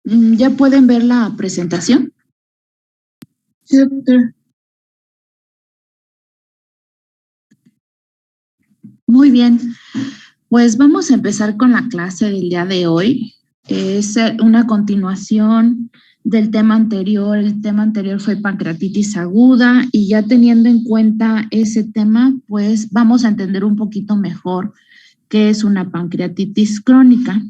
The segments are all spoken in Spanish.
¿Ya pueden ver la presentación? Sí, doctora. Muy bien, pues vamos a empezar con la clase del día de hoy. Es una continuación del tema anterior. El tema anterior fue pancreatitis aguda y ya teniendo en cuenta ese tema, pues vamos a entender un poquito mejor qué es una pancreatitis crónica.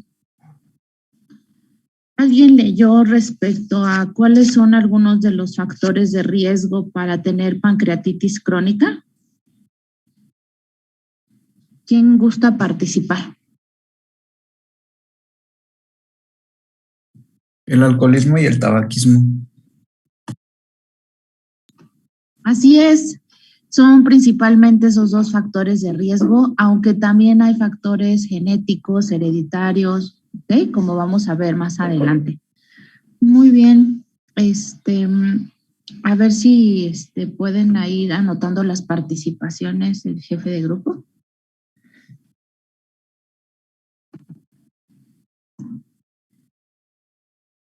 ¿Alguien leyó respecto a cuáles son algunos de los factores de riesgo para tener pancreatitis crónica? ¿Quién gusta participar? El alcoholismo y el tabaquismo. Así es, son principalmente esos dos factores de riesgo, aunque también hay factores genéticos, hereditarios, ¿ok? Como vamos a ver más adelante. Muy bien, a ver si pueden ir anotando las participaciones el jefe de grupo.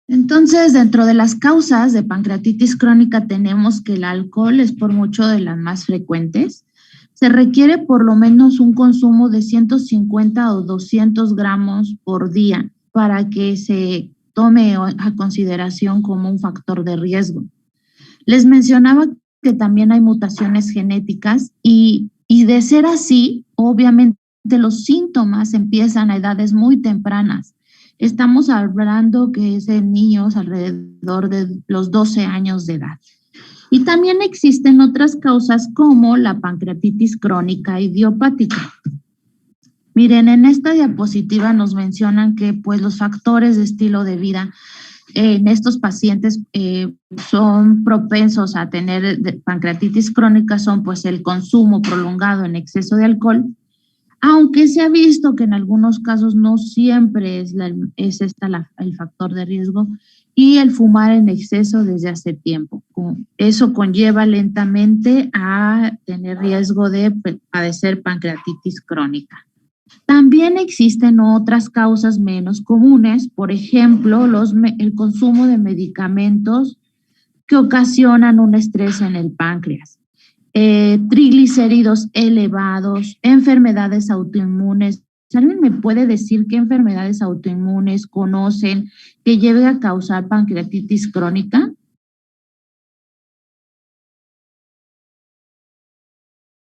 Entonces, dentro de las causas de pancreatitis crónica tenemos que el alcohol es por mucho de las más frecuentes. Se requiere por lo menos un consumo de 150 o 200 gramos por día para que se tome a consideración como un factor de riesgo. Les mencionaba que también hay mutaciones genéticas y de ser así, obviamente los síntomas empiezan a edades muy tempranas. Estamos hablando que es en niños alrededor de los 12 años de edad. Y también existen otras causas como la pancreatitis crónica idiopática. Miren, en esta diapositiva nos mencionan que pues los factores de estilo de vida en estos pacientes son propensos a tener pancreatitis crónica, son pues el consumo prolongado en exceso de alcohol, aunque se ha visto que en algunos casos no siempre es el factor de riesgo, y el fumar en exceso desde hace tiempo. Eso conlleva lentamente a tener riesgo de padecer pancreatitis crónica. También existen otras causas menos comunes, por ejemplo, el consumo de medicamentos que ocasionan un estrés en el páncreas. Triglicéridos elevados, enfermedades autoinmunes. ¿Alguien me puede decir qué enfermedades autoinmunes conocen que lleven a causar pancreatitis crónica?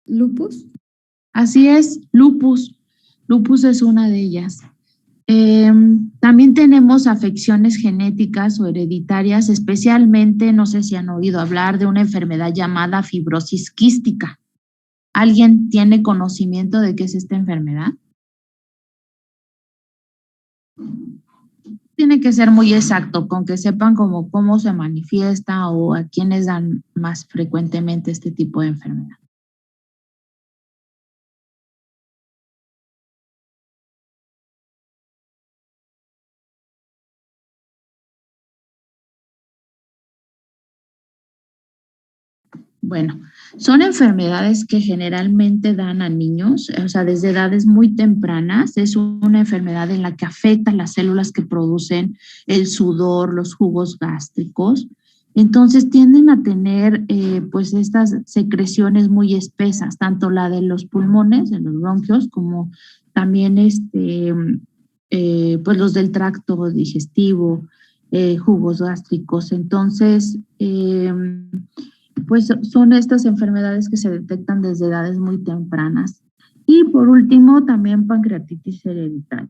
¿Lupus? Así es, lupus. Lupus es una de ellas. También tenemos afecciones genéticas o hereditarias, especialmente, no sé si han oído hablar de una enfermedad llamada fibrosis quística. ¿Alguien tiene conocimiento de qué es esta enfermedad? Tiene que ser muy exacto, con que sepan cómo se manifiesta o a quiénes dan más frecuentemente este tipo de enfermedad. Bueno, son enfermedades que generalmente dan a niños, o sea, desde edades muy tempranas. Es una enfermedad en la que afecta las células que producen el sudor, los jugos gástricos. Entonces tienden a tener pues estas secreciones muy espesas, tanto la de los pulmones, de los bronquios, como también pues los del tracto digestivo, jugos gástricos. Entonces, pues son estas enfermedades que se detectan desde edades muy tempranas. Y por último, también pancreatitis hereditaria.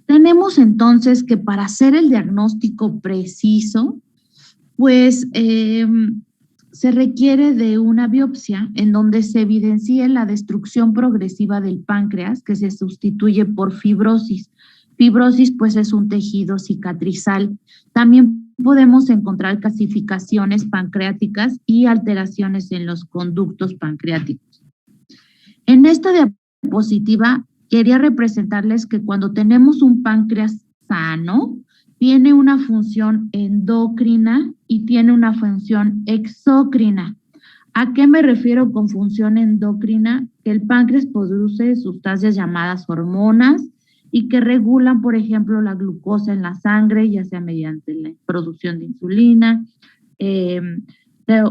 Tenemos entonces que para hacer el diagnóstico preciso, pues se requiere de una biopsia en donde se evidencie la destrucción progresiva del páncreas que se sustituye por fibrosis. Fibrosis pues es un tejido cicatrizal. También podemos encontrar calcificaciones pancreáticas y alteraciones en los conductos pancreáticos. En esta diapositiva quería representarles que cuando tenemos un páncreas sano, tiene una función endocrina y tiene una función exócrina. ¿A qué me refiero con función endocrina? Que el páncreas produce sustancias llamadas hormonas y que regulan, por ejemplo, la glucosa en la sangre, ya sea mediante la producción de insulina,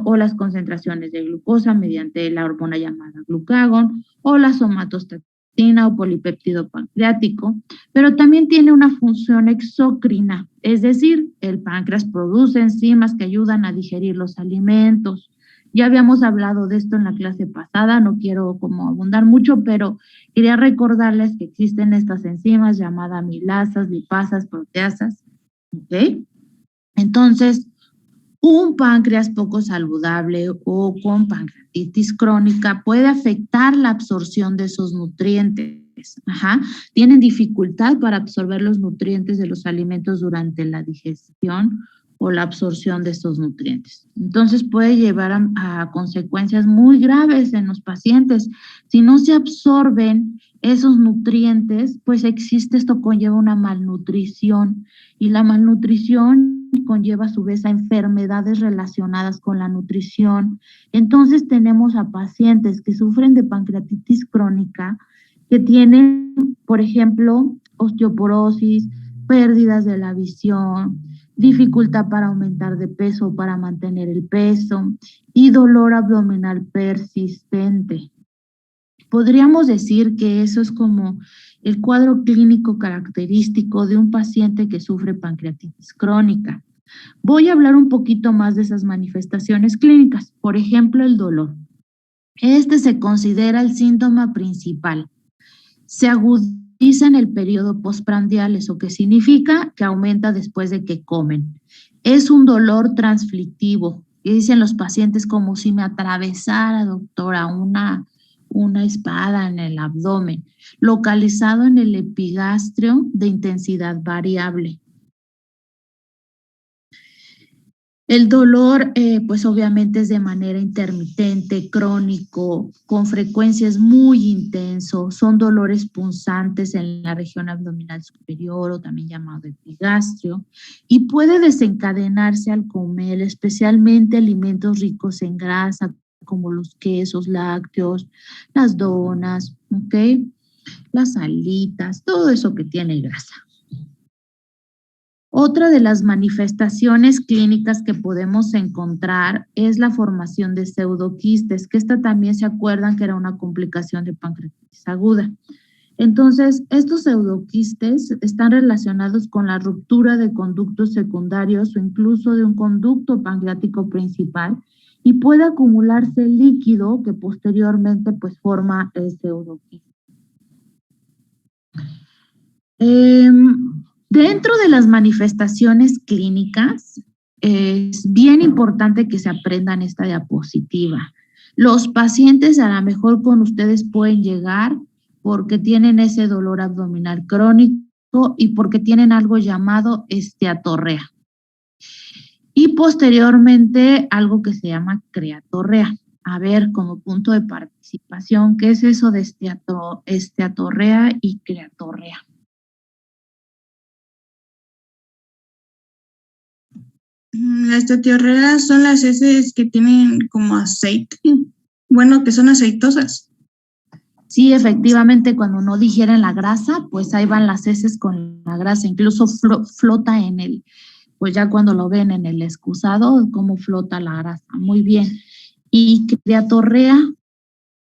o las concentraciones de glucosa mediante la hormona llamada glucagón, o la somatostatina o polipéptido pancreático, pero también tiene una función exócrina, es decir, el páncreas produce enzimas que ayudan a digerir los alimentos. Ya habíamos hablado de esto en la clase pasada, no quiero como abundar mucho, pero quería recordarles que existen estas enzimas llamadas amilasas, lipasas, proteasas, ¿ok? Entonces, un páncreas poco saludable o con pancreatitis crónica puede afectar la absorción de esos nutrientes. Tienen dificultad para absorber los nutrientes de los alimentos durante la digestión o la absorción de estos nutrientes. Entonces puede llevar a consecuencias muy graves en los pacientes. Si no se absorben esos nutrientes, pues esto conlleva una malnutrición, y la malnutrición conlleva a su vez a enfermedades relacionadas con la nutrición. Entonces tenemos a pacientes que sufren de pancreatitis crónica, que tienen, por ejemplo, osteoporosis, pérdidas de la visión, dificultad para aumentar de peso o para mantener el peso y dolor abdominal persistente. Podríamos decir que eso es como el cuadro clínico característico de un paciente que sufre pancreatitis crónica. Voy a hablar un poquito más de esas manifestaciones clínicas. Por ejemplo, el dolor. Este se considera el síntoma principal. Se agudiza en el periodo postprandial, ¿eso qué significa? Que aumenta después de que comen. Es un dolor transflictivo, que dicen los pacientes como si me atravesara, doctora, una espada en el abdomen, localizado en el epigastrio de intensidad variable. El dolor, pues obviamente es de manera intermitente, crónico, con frecuencias muy intenso, son dolores punzantes en la región abdominal superior o también llamado epigastrio, y puede desencadenarse al comer, especialmente alimentos ricos en grasa, como los quesos, lácteos, las donas, ¿ok? Las alitas, todo eso que tiene grasa. Otra de las manifestaciones clínicas que podemos encontrar es la formación de pseudoquistes, que esta también se acuerdan que era una complicación de pancreatitis aguda. Entonces, estos pseudoquistes están relacionados con la ruptura de conductos secundarios o incluso de un conducto pancreático principal, y puede acumularse líquido que posteriormente pues forma el pseudoquiste. Dentro de las manifestaciones clínicas, es bien importante que se aprendan esta diapositiva. Los pacientes a lo mejor con ustedes pueden llegar porque tienen ese dolor abdominal crónico y porque tienen algo llamado esteatorrea. Y posteriormente algo que se llama creatorrea. A ver, como punto de participación, ¿qué es eso de esteatorrea y creatorrea? Las esteatorreas son las heces que tienen como aceite, bueno, que son aceitosas. Sí, efectivamente, cuando no digieren la grasa, pues ahí van las heces con la grasa, incluso flota en el, pues ya cuando lo ven en el excusado, cómo flota la grasa. Muy bien. ¿Y creatorrea?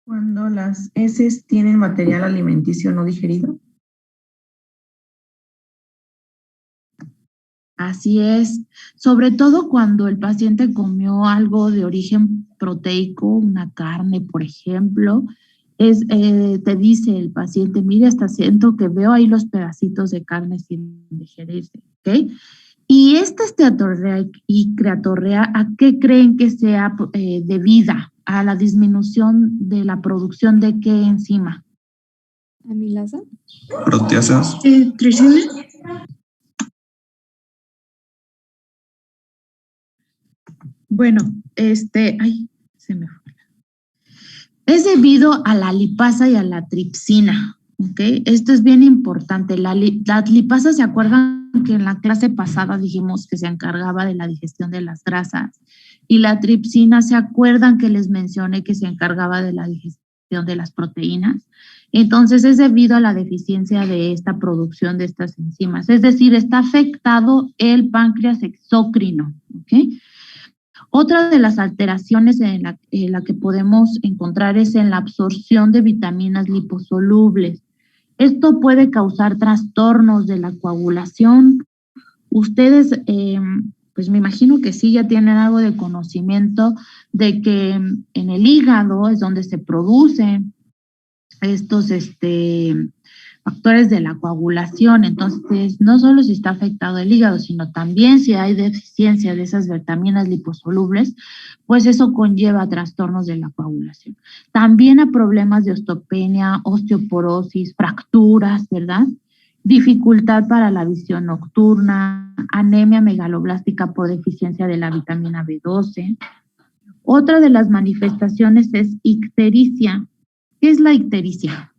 Cuando las heces tienen material alimenticio no digerido. Así es, sobre todo cuando el paciente comió algo de origen proteico, una carne, por ejemplo, te dice el paciente, mire, hasta siento que veo ahí los pedacitos de carne sin digerirse, ¿ok? Y esta esteatorrea y creatorrea, ¿a qué creen que sea debida? ¿A la disminución de la producción de qué enzima? ¿Amilasa? Proteasas. ¿Tricina? Bueno, ay, se me fue. Es debido a la lipasa y a la tripsina, ¿ok? Esto es bien importante. La lipasa, ¿se acuerdan que en la clase pasada dijimos que se encargaba de la digestión de las grasas? Y la tripsina, ¿se acuerdan que les mencioné que se encargaba de la digestión digestión de las proteínas. Entonces es debido a la deficiencia de esta producción de estas enzimas. Es decir, está afectado el páncreas exócrino. ¿Okay? Otra de las alteraciones en la que podemos encontrar es en la absorción de vitaminas liposolubles. Esto puede causar trastornos de la coagulación. Ustedes, pues me imagino que sí ya tienen algo de conocimiento de que en el hígado es donde se producen estos factores de la coagulación. Entonces, no solo si está afectado el hígado, sino también si hay deficiencia de esas vitaminas liposolubles, pues eso conlleva trastornos de la coagulación. También a problemas de osteopenia, osteoporosis, fracturas, ¿verdad? Dificultad para la visión nocturna, anemia megaloblástica por deficiencia de la vitamina B12. Otra de las manifestaciones es ictericia. ¿Qué es la ictericia?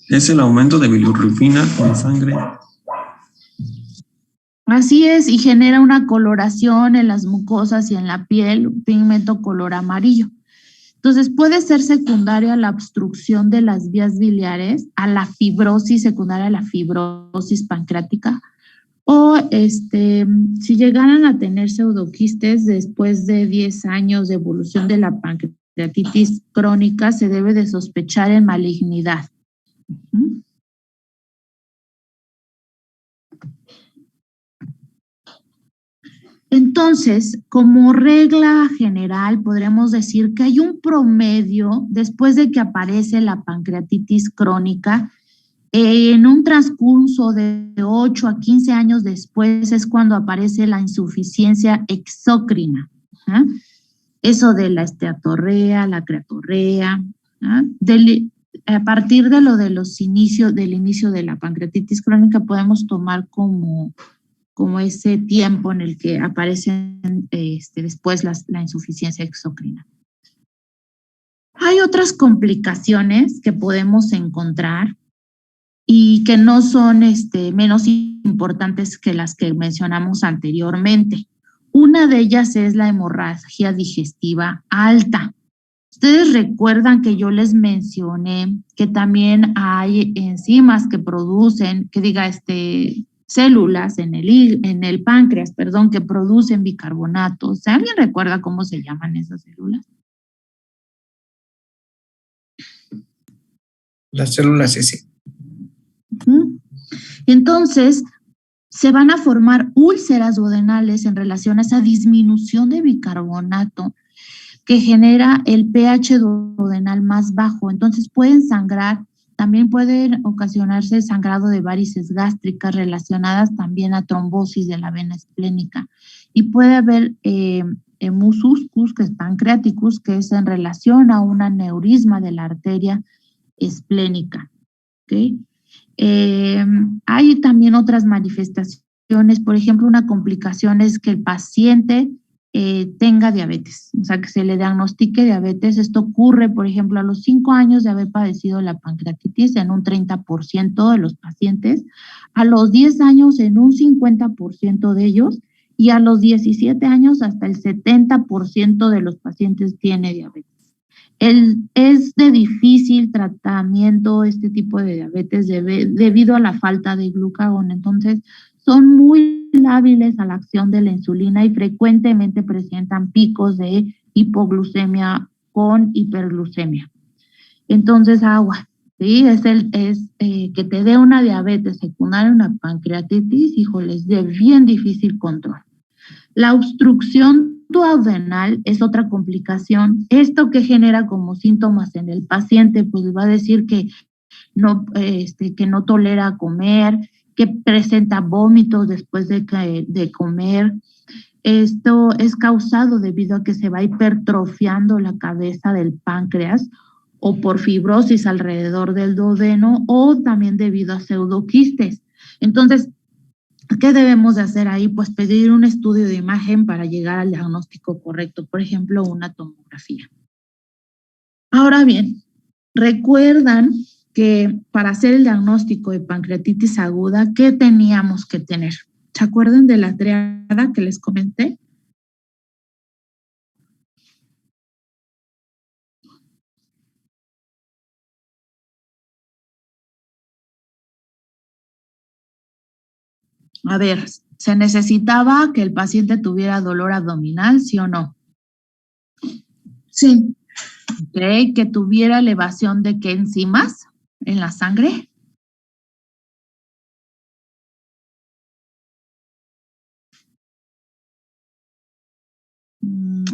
Es el aumento de bilirrubina en sangre. Así es, y genera una coloración en las mucosas y en la piel, un pigmento color amarillo. Entonces puede ser secundaria a la obstrucción de las vías biliares, a la fibrosis, secundaria a la fibrosis pancreática, o si llegaran a tener pseudoquistes después de 10 años de evolución de la pancreatitis crónica, se debe de sospechar en malignidad. Entonces, como regla general, podremos decir que hay un promedio después de que aparece la pancreatitis crónica. En un transcurso de 8 a 15 años después es cuando aparece la insuficiencia exócrina. Eso de la esteatorrea, la creatorrea, a partir de del inicio de la pancreatitis crónica podemos tomar como ese tiempo en el que aparece después la insuficiencia exócrina. Hay otras complicaciones que podemos encontrar y que no son menos importantes que las que mencionamos anteriormente. Una de ellas es la hemorragia digestiva alta. Ustedes recuerdan que yo les mencioné que también hay enzimas que producen, células en el páncreas, que producen bicarbonatos. ¿Alguien recuerda cómo se llaman esas células? Las células S. Entonces, se van a formar úlceras duodenales en relación a esa disminución de bicarbonato que genera el pH duodenal más bajo. Entonces, pueden sangrar. También pueden ocasionarse sangrado de varices gástricas relacionadas también a trombosis de la vena esplénica. Y puede haber emususcus, que es pancreaticus, que es en relación a un aneurisma de la arteria esplénica. ¿Okay? Hay también otras manifestaciones. Por ejemplo, una complicación es que el paciente tenga diabetes, o sea, que se le diagnostique diabetes. Esto ocurre, por ejemplo, a los 5 años de haber padecido la pancreatitis en un 30% de los pacientes, a los 10 años en un 50% de ellos, y a los 17 años hasta el 70% de los pacientes tiene diabetes. Es de difícil tratamiento este tipo de diabetes debido a la falta de glucagón. Entonces, son muy lábiles a la acción de la insulina y frecuentemente presentan picos de hipoglucemia con hiperglucemia. Entonces, agua, ¿sí? Que te dé una diabetes secundaria, una pancreatitis, híjole, es de bien difícil control. La obstrucción duodenal es otra complicación. Esto que genera como síntomas en el paciente, pues va a decir que no tolera comer, que presenta vómitos después de comer. Esto es causado debido a que se va hipertrofiando la cabeza del páncreas o por fibrosis alrededor del duodeno o también debido a pseudoquistes. Entonces, ¿qué debemos de hacer ahí? Pues pedir un estudio de imagen para llegar al diagnóstico correcto, por ejemplo, una tomografía. Ahora bien, recuerdan que para hacer el diagnóstico de pancreatitis aguda, ¿qué teníamos que tener? ¿Se acuerdan de la triada que les comenté? A ver, ¿se necesitaba que el paciente tuviera dolor abdominal, sí o no? Sí. Ok, que tuviera elevación de qué enzimas en la sangre.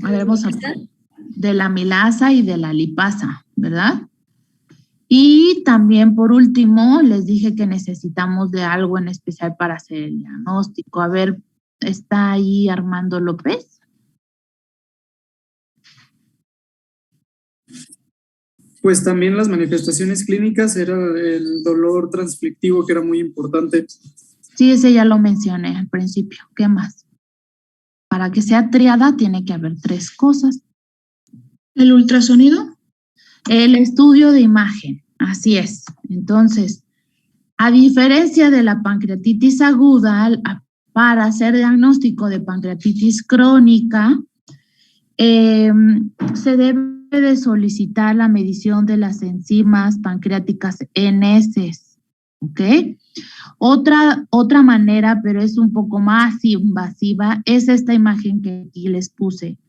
A ver, vamos a de la amilasa y de la lipasa, ¿verdad? Y también, por último, les dije que necesitamos de algo en especial para hacer el diagnóstico. A ver, ¿está ahí Armando López? Pues también las manifestaciones clínicas era el dolor transflictivo, que era muy importante. Sí, ese ya lo mencioné al principio. ¿Qué más? Para que sea triada tiene que haber 3 cosas. ¿El ultrasonido? El estudio de imagen, así es. Entonces, a diferencia de la pancreatitis aguda, para hacer diagnóstico de pancreatitis crónica, se debe de solicitar la medición de las enzimas pancreáticas en heces, ¿ok? Otra manera, pero es un poco más invasiva, es esta imagen que aquí les puse,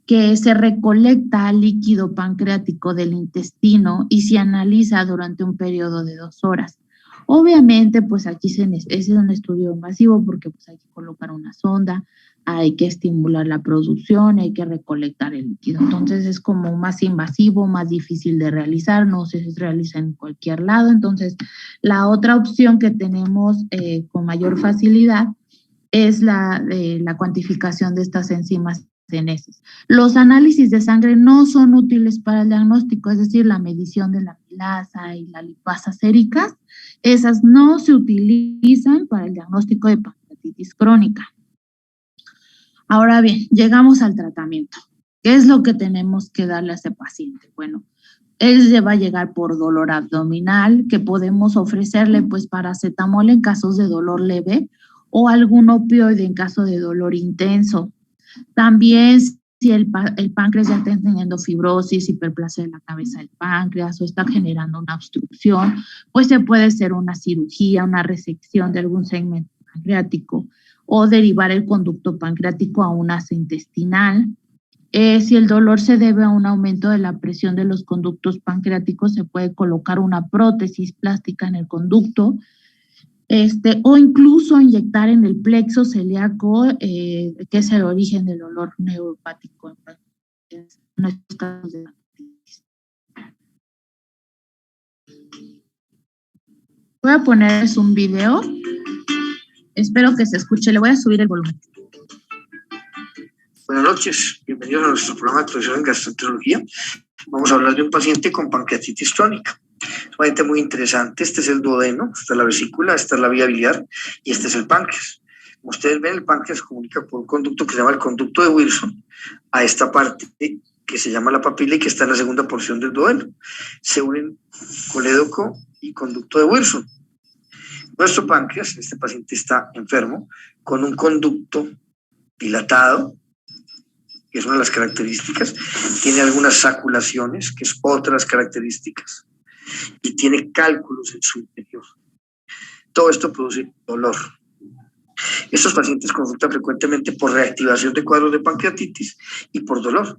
que se recolecta líquido pancreático del intestino y se analiza durante un periodo de 2 horas. Obviamente, pues aquí es un estudio invasivo porque pues hay que colocar una sonda, hay que estimular la producción, hay que recolectar el líquido. Entonces es como más invasivo, más difícil de realizar, no se realiza en cualquier lado. Entonces, la otra opción que tenemos con mayor facilidad es la cuantificación de estas enzimas en heces. Los análisis de sangre no son útiles para el diagnóstico, es decir, la medición de la amilasa y la lipasa séricas, esas no se utilizan para el diagnóstico de pancreatitis crónica. Ahora bien, llegamos al tratamiento. ¿Qué es lo que tenemos que darle a ese paciente? Bueno, él va a llegar por dolor abdominal, que podemos ofrecerle pues paracetamol en casos de dolor leve o algún opioide en caso de dolor intenso. También si el páncreas ya está teniendo fibrosis, hiperplasia de la cabeza del páncreas o está generando una obstrucción, pues se puede hacer una cirugía, una resección de algún segmento pancreático o derivar el conducto pancreático a un asa intestinal. Si el dolor se debe a un aumento de la presión de los conductos pancreáticos, se puede colocar una prótesis plástica en el conducto, o incluso inyectar en el plexo celíaco, que es el origen del dolor neuropático. Voy a ponerles un video. Espero que se escuche. Le voy a subir el volumen. Buenas noches, bienvenidos a nuestro programa de actuación en gastroenterología. Vamos a hablar de un paciente con pancreatitis crónica. Es un paciente muy interesante. Este es el duodeno, esta es la vesícula, esta es la vía biliar y este es el páncreas. Como ustedes ven, el páncreas se comunica por un conducto que se llama el conducto de Wilson a esta parte que se llama la papila y que está en la segunda porción del duodeno. Se unen colédoco y conducto de Wilson. Nuestro páncreas, este paciente está enfermo, con un conducto dilatado, que es una de las características, tiene algunas saculaciones, que es otra de las características, y tiene cálculos en su interior. Todo esto produce dolor. Estos pacientes consultan frecuentemente por reactivación de cuadros de pancreatitis y por dolor.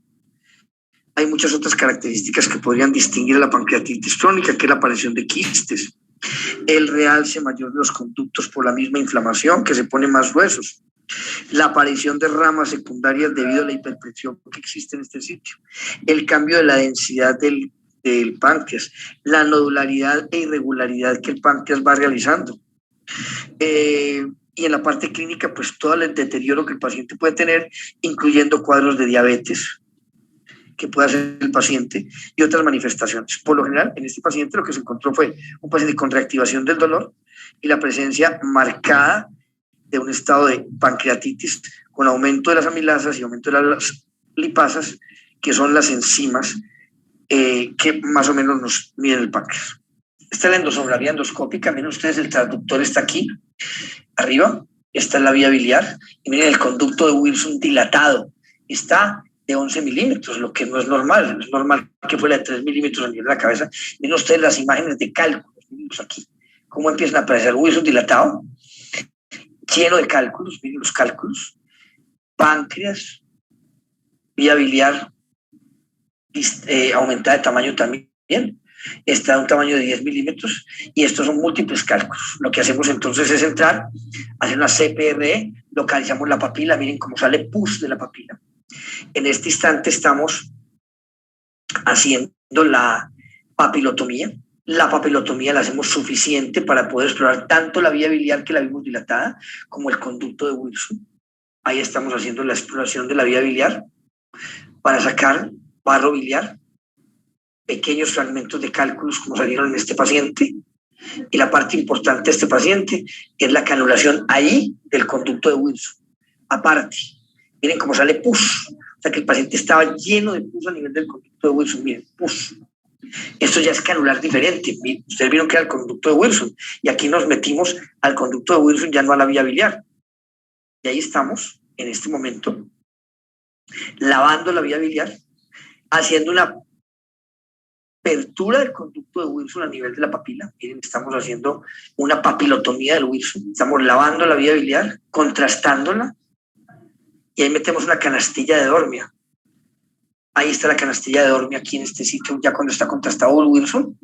Hay muchas otras características que podrían distinguir a la pancreatitis crónica, que es la aparición de quistes, el realce mayor de los conductos por la misma inflamación, que se ponen más gruesos, la aparición de ramas secundarias debido a la hiperpresión que existe en este sitio, el cambio de la densidad del páncreas, la nodularidad e irregularidad que el páncreas va realizando. Y en la parte clínica, pues todo el deterioro que el paciente puede tener, incluyendo cuadros de diabetes que puede hacer el paciente y otras manifestaciones. Por lo general, en este paciente lo que se encontró fue un paciente con reactivación del dolor y la presencia marcada de un estado de pancreatitis con aumento de las amilasas y aumento de las lipasas, que son las enzimas que más o menos nos miden el páncreas. Esta es la endosografía endoscópica. Miren ustedes, el transductor está aquí, arriba. Esta es la vía biliar. Y miren el conducto de Wilson dilatado. Está de 11 milímetros, lo que no es normal. Es normal que fuera de 3 milímetros a nivel de la cabeza. Miren ustedes las imágenes de cálculos. Miren aquí cómo empiezan a aparecer Wilson dilatado. lleno de cálculos, miren los cálculos, páncreas, vía biliar aumentada de tamaño también, está de un tamaño de 10 milímetros y estos son múltiples cálculos. Lo que hacemos entonces es entrar, hacer una CPRE, localizamos la papila, miren cómo sale pus de la papila. En este instante estamos haciendo la papilotomía. La papilotomía la hacemos suficiente para poder explorar tanto la vía biliar que la vimos dilatada como el conducto de Wilson. Ahí estamos haciendo la exploración de la vía biliar para sacar barro biliar, pequeños fragmentos de cálculos como salieron en este paciente. Y la parte importante de este paciente es la canulación ahí del conducto de Wilson. Aparte, miren cómo sale pus. O sea que el paciente estaba lleno de pus a nivel del conducto de Wilson. Miren, pus. Esto ya es canular diferente. Ustedes vieron que era el conducto de Wilson. Y aquí nos metimos al conducto de Wilson, ya no a la vía biliar. Y ahí estamos, en este momento, lavando la vía biliar, haciendo una apertura del conducto de Wilson a nivel de la papila. Miren, estamos haciendo una papilotomía del Wilson. Estamos lavando la vía biliar, contrastándola, y ahí metemos una canastilla de Dormia. Ahí está la canastilla de Dormia aquí en este sitio, ya cuando está contrastado el Wilson,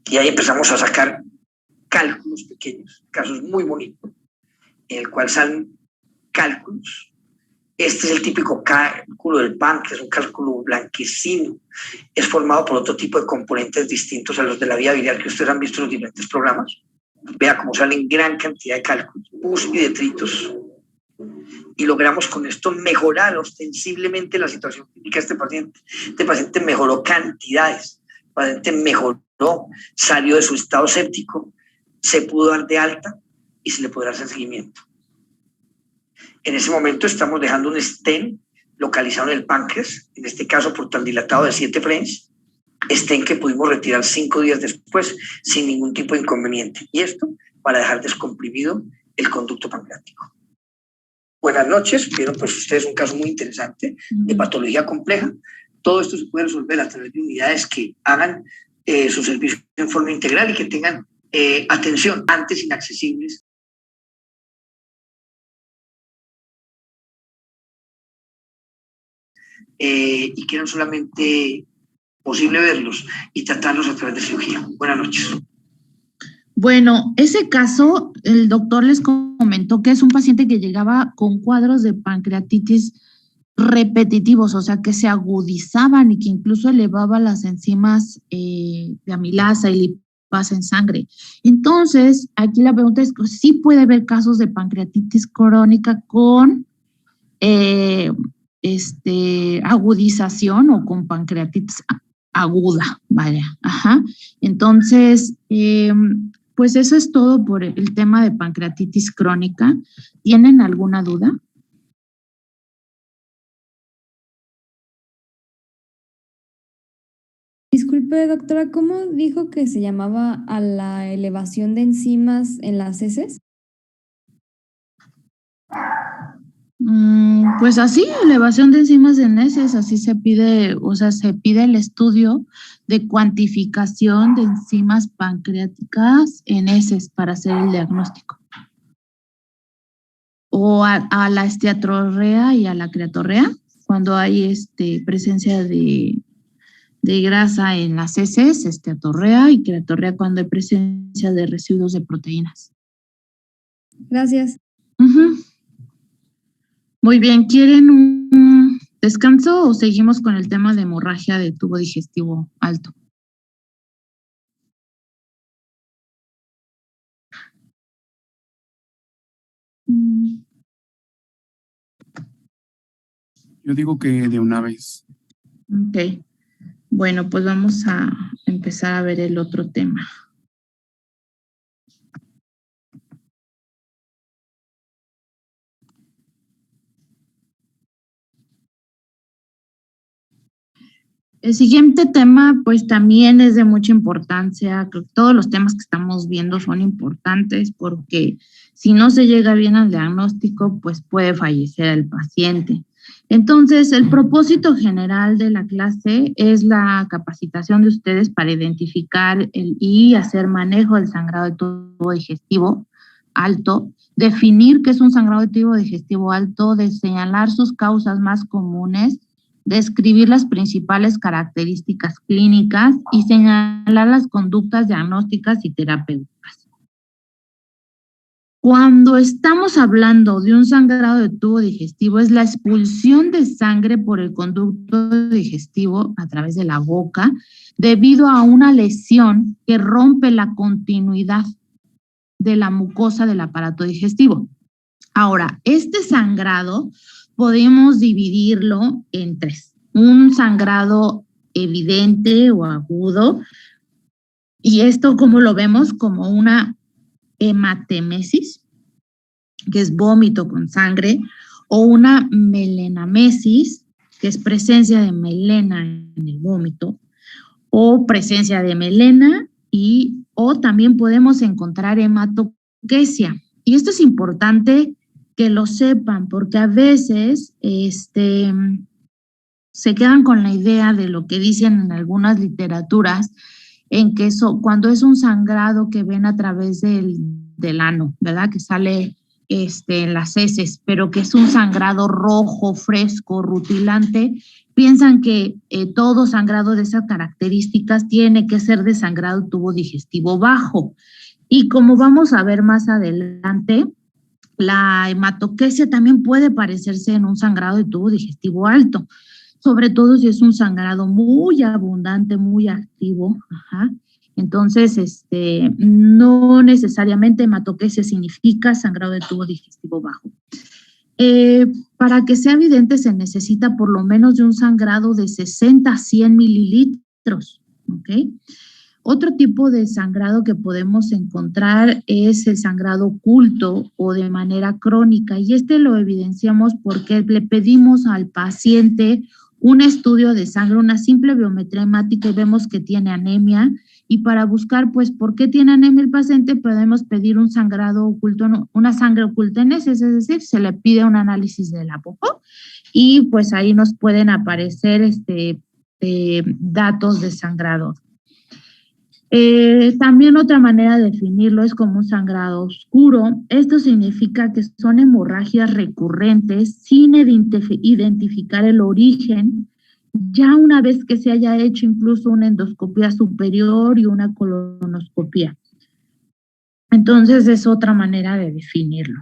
y ahí empezamos a sacar cálculos pequeños, casos muy bonitos, en el cual salen cálculos. Este es el típico cálculo del páncreas, un cálculo blanquecino. Es formado por otro tipo de componentes distintos a los de la vía biliar que ustedes han visto en los diferentes programas. Vea cómo salen gran cantidad de cálculos, pus y detritos. Y logramos con esto mejorar ostensiblemente la situación clínica de este paciente. Este paciente mejoró cantidades, el paciente mejoró, salió de su estado séptico, se pudo dar de alta y se le podrá hacer seguimiento. En ese momento estamos dejando un stent localizado en el páncreas, en este caso por tan dilatado de 7 French, stent que pudimos retirar 5 días después sin ningún tipo de inconveniente. Y esto para dejar descomprimido el conducto pancreático. Buenas noches, vieron pues ustedes un caso muy interesante de patología compleja. Todo esto se puede resolver a través de unidades que hagan su servicio en forma integral y que tengan atención antes inaccesibles. Y que eran solamente posible verlos y tratarlos a través de cirugía. Buenas noches. Bueno, ese caso, el doctor les comentó que es un paciente que llegaba con cuadros de pancreatitis repetitivos, o sea, que se agudizaban y que incluso elevaba las enzimas de amilasa y lipasa en sangre. Entonces, aquí la pregunta es, ¿sí puede haber casos de pancreatitis crónica con agudización o con pancreatitis aguda? Vaya, ajá. Entonces, pues eso es todo por el tema de pancreatitis crónica. ¿Tienen alguna duda? Disculpe, doctora, ¿cómo dijo que se llamaba a la elevación de enzimas en las heces? Pues así, elevación de enzimas en heces, así se pide, o sea, se pide el estudio de cuantificación de enzimas pancreáticas en heces para hacer el diagnóstico. O a la esteatorrea y a la creatorrea, cuando hay presencia de grasa en las heces, esteatorrea, y creatorrea cuando hay presencia de residuos de proteínas. Gracias. Muy bien, ¿quieren un descanso o seguimos con el tema de hemorragia de tubo digestivo alto? Yo digo que de una vez. Ok. Bueno, pues vamos a empezar a ver el otro tema. El siguiente tema, pues también es de mucha importancia. Creo que todos los temas que estamos viendo son importantes porque si no se llega bien al diagnóstico, pues puede fallecer el paciente. Entonces, el propósito general de la clase es la capacitación de ustedes para identificar y hacer manejo del sangrado del tubo digestivo, alto, definir qué es un sangrado de tubo digestivo alto, de señalar sus causas más comunes, describir las principales características clínicas y señalar las conductas diagnósticas y terapéuticas. Cuando estamos hablando de un sangrado de tubo digestivo, es la expulsión de sangre por el conducto digestivo a través de la boca debido a una lesión que rompe la continuidad de la mucosa del aparato digestivo. Ahora, este sangrado podemos dividirlo en tres. Un sangrado evidente o agudo, y esto como lo vemos como una hematemesis, que es vómito con sangre, o una melenamesis, que es presencia de melena en el vómito, o presencia de melena, o también podemos encontrar hematoquesia. Y esto es importante que lo sepan, porque a veces se quedan con la idea de lo que dicen en algunas literaturas, en que cuando es un sangrado que ven a través del ano, ¿verdad? Que sale en las heces, pero que es un sangrado rojo, fresco, rutilante, piensan que todo sangrado de esas características tiene que ser de sangrado tubo digestivo bajo. Y como vamos a ver más adelante, la hematoquesia también puede parecerse en un sangrado de tubo digestivo alto, sobre todo si es un sangrado muy abundante, muy activo. Entonces, no necesariamente hematoquesia significa sangrado de tubo digestivo bajo. Para que sea evidente se necesita por lo menos de un sangrado de 60 a 100 mililitros, ¿ok? Otro tipo de sangrado que podemos encontrar es el sangrado oculto o de manera crónica, y lo evidenciamos porque le pedimos al paciente un estudio de sangre, una simple biometría hemática, y vemos que tiene anemia, y para buscar, pues, por qué tiene anemia el paciente, podemos pedir un sangrado oculto, una sangre oculta en heces, es decir, se le pide un análisis de la popó, y pues ahí nos pueden aparecer datos de sangrado. También otra manera de definirlo es como un sangrado oscuro. Esto significa que son hemorragias recurrentes sin identificar el origen, ya una vez que se haya hecho incluso una endoscopia superior y una colonoscopia. Entonces es otra manera de definirlo.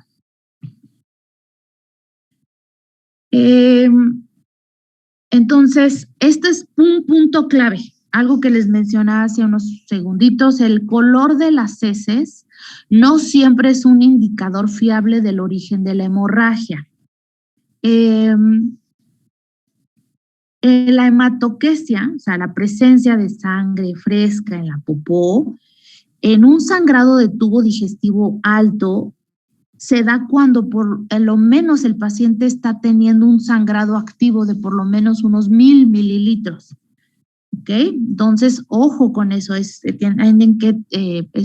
Entonces, este es un punto clave. Algo que les mencionaba hace unos segunditos, el color de las heces no siempre es un indicador fiable del origen de la hemorragia. La hematoquesia, o sea, la presencia de sangre fresca en la popó, en un sangrado de tubo digestivo alto, se da cuando por lo menos el paciente está teniendo un sangrado activo de por lo menos unos 1000 mililitros. ¿Ok? Entonces, ojo con eso, es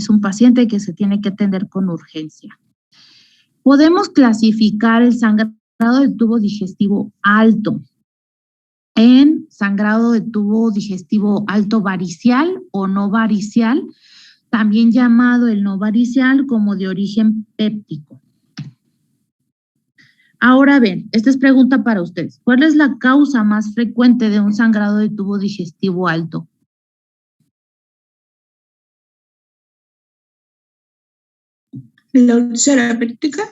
un paciente que se tiene que atender con urgencia. Podemos clasificar el sangrado de tubo digestivo alto en sangrado de tubo digestivo alto varicial o no varicial, también llamado el no varicial como de origen péptico. Ahora bien, esta es pregunta para ustedes. ¿Cuál es la causa más frecuente de un sangrado de tubo digestivo alto? ¿La úlcera péptica?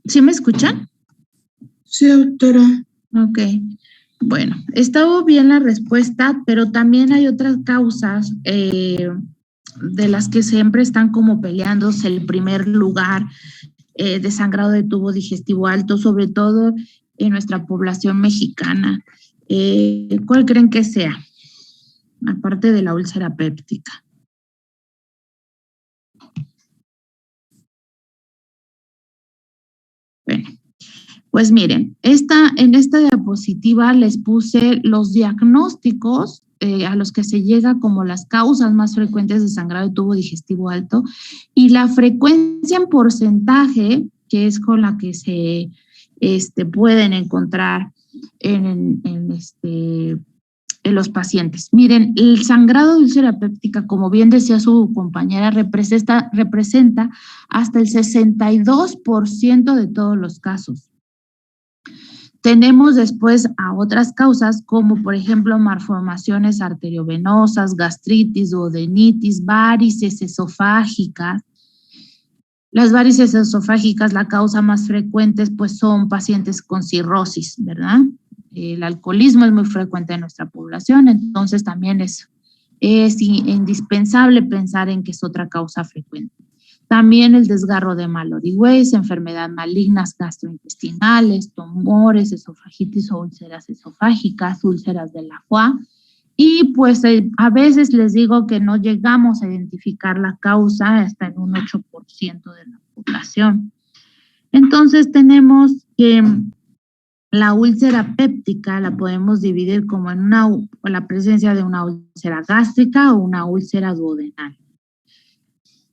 ¿Sí me escuchan? Sí, doctora. Ok. Bueno, estaba bien la respuesta, pero también hay otras causas de las que siempre están como peleándose el primer lugar de sangrado de tubo digestivo alto, sobre todo en nuestra población mexicana. ¿Cuál creen que sea? Aparte de la úlcera péptica. Bueno, pues miren, en esta diapositiva les puse los diagnósticos a los que se llega como las causas más frecuentes de sangrado de tubo digestivo alto y la frecuencia en porcentaje, que es con la que se pueden encontrar en los pacientes. Miren, el sangrado de úlcera péptica, como bien decía su compañera, representa hasta el 62% de todos los casos. Tenemos después a otras causas como, por ejemplo, malformaciones arteriovenosas, gastritis, duodenitis, varices esofágicas. Las varices esofágicas, la causa más frecuente, pues son pacientes con cirrosis, ¿verdad? El alcoholismo es muy frecuente en nuestra población, entonces también es indispensable pensar en que es otra causa frecuente. También el desgarro de Mallory Weiss, enfermedades malignas gastrointestinales, tumores, esofagitis o úlceras esofágicas, úlceras de la Foie. Y pues a veces les digo que no llegamos a identificar la causa hasta en un 8% de la población. Entonces tenemos que la úlcera péptica la podemos dividir como en la presencia de una úlcera gástrica o una úlcera duodenal.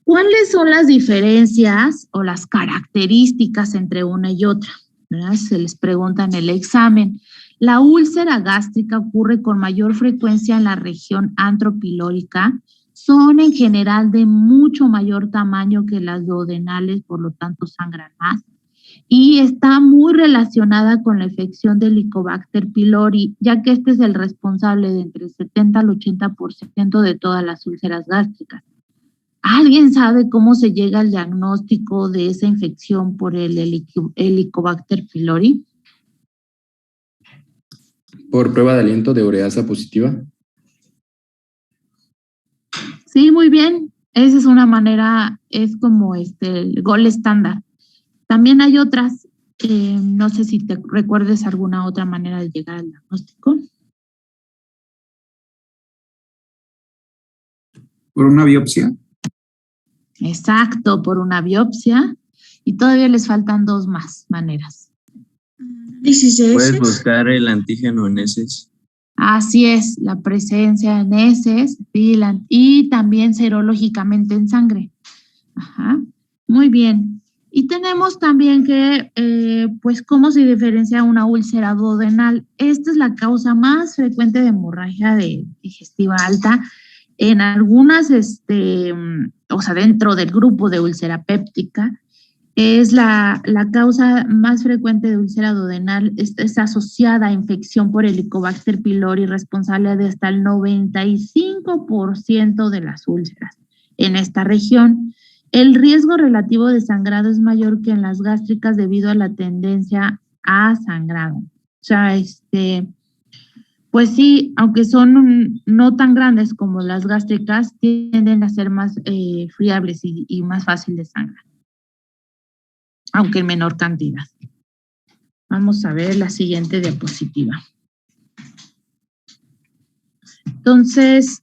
¿Cuáles son las diferencias o las características entre una y otra? ¿Verdad? Se les pregunta en el examen. La úlcera gástrica ocurre con mayor frecuencia en la región antropilórica. Son en general de mucho mayor tamaño que las duodenales, por lo tanto sangran más. Y está muy relacionada con la infección del Helicobacter pylori, ya que este es el responsable de entre el 70 al 80% de todas las úlceras gástricas. ¿Alguien sabe cómo se llega al diagnóstico de esa infección por el Helicobacter pylori? ¿Por prueba de aliento de ureasa positiva? Sí, muy bien. Esa es una manera, es como el gol estándar. También hay otras, no sé si te recuerdes alguna otra manera de llegar al diagnóstico. ¿Por una biopsia? Exacto, por una biopsia. Y todavía les faltan dos más maneras. ¿Puedes buscar el antígeno en heces? Así es, la presencia en heces y también serológicamente en sangre. Ajá, muy bien. Y tenemos también que, pues, cómo se diferencia una úlcera duodenal. Esta es la causa más frecuente de hemorragia digestiva alta. En algunas, dentro del grupo de úlcera péptica, es la causa más frecuente de úlcera duodenal, es asociada a infección por Helicobacter pylori, responsable de hasta el 95% de las úlceras en esta región. El riesgo relativo de sangrado es mayor que en las gástricas debido a la tendencia a sangrado. O sea, pues sí, aunque son no tan grandes como las gástricas, tienden a ser más friables y más fácil de sangrar, aunque en menor cantidad. Vamos a ver la siguiente diapositiva. Entonces,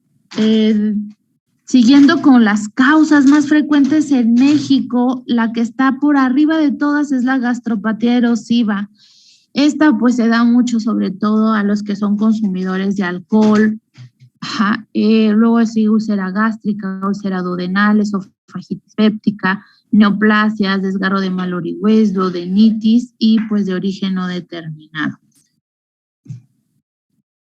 siguiendo con las causas más frecuentes en México, la que está por arriba de todas es la gastropatía erosiva. Esta pues se da mucho sobre todo a los que son consumidores de alcohol. Ajá. Luego sí, úlcera gástrica, úlcera duodenal, esofagitis péptica, neoplasias, desgarro de Mallory Weiss, duodenitis y pues de origen no determinado.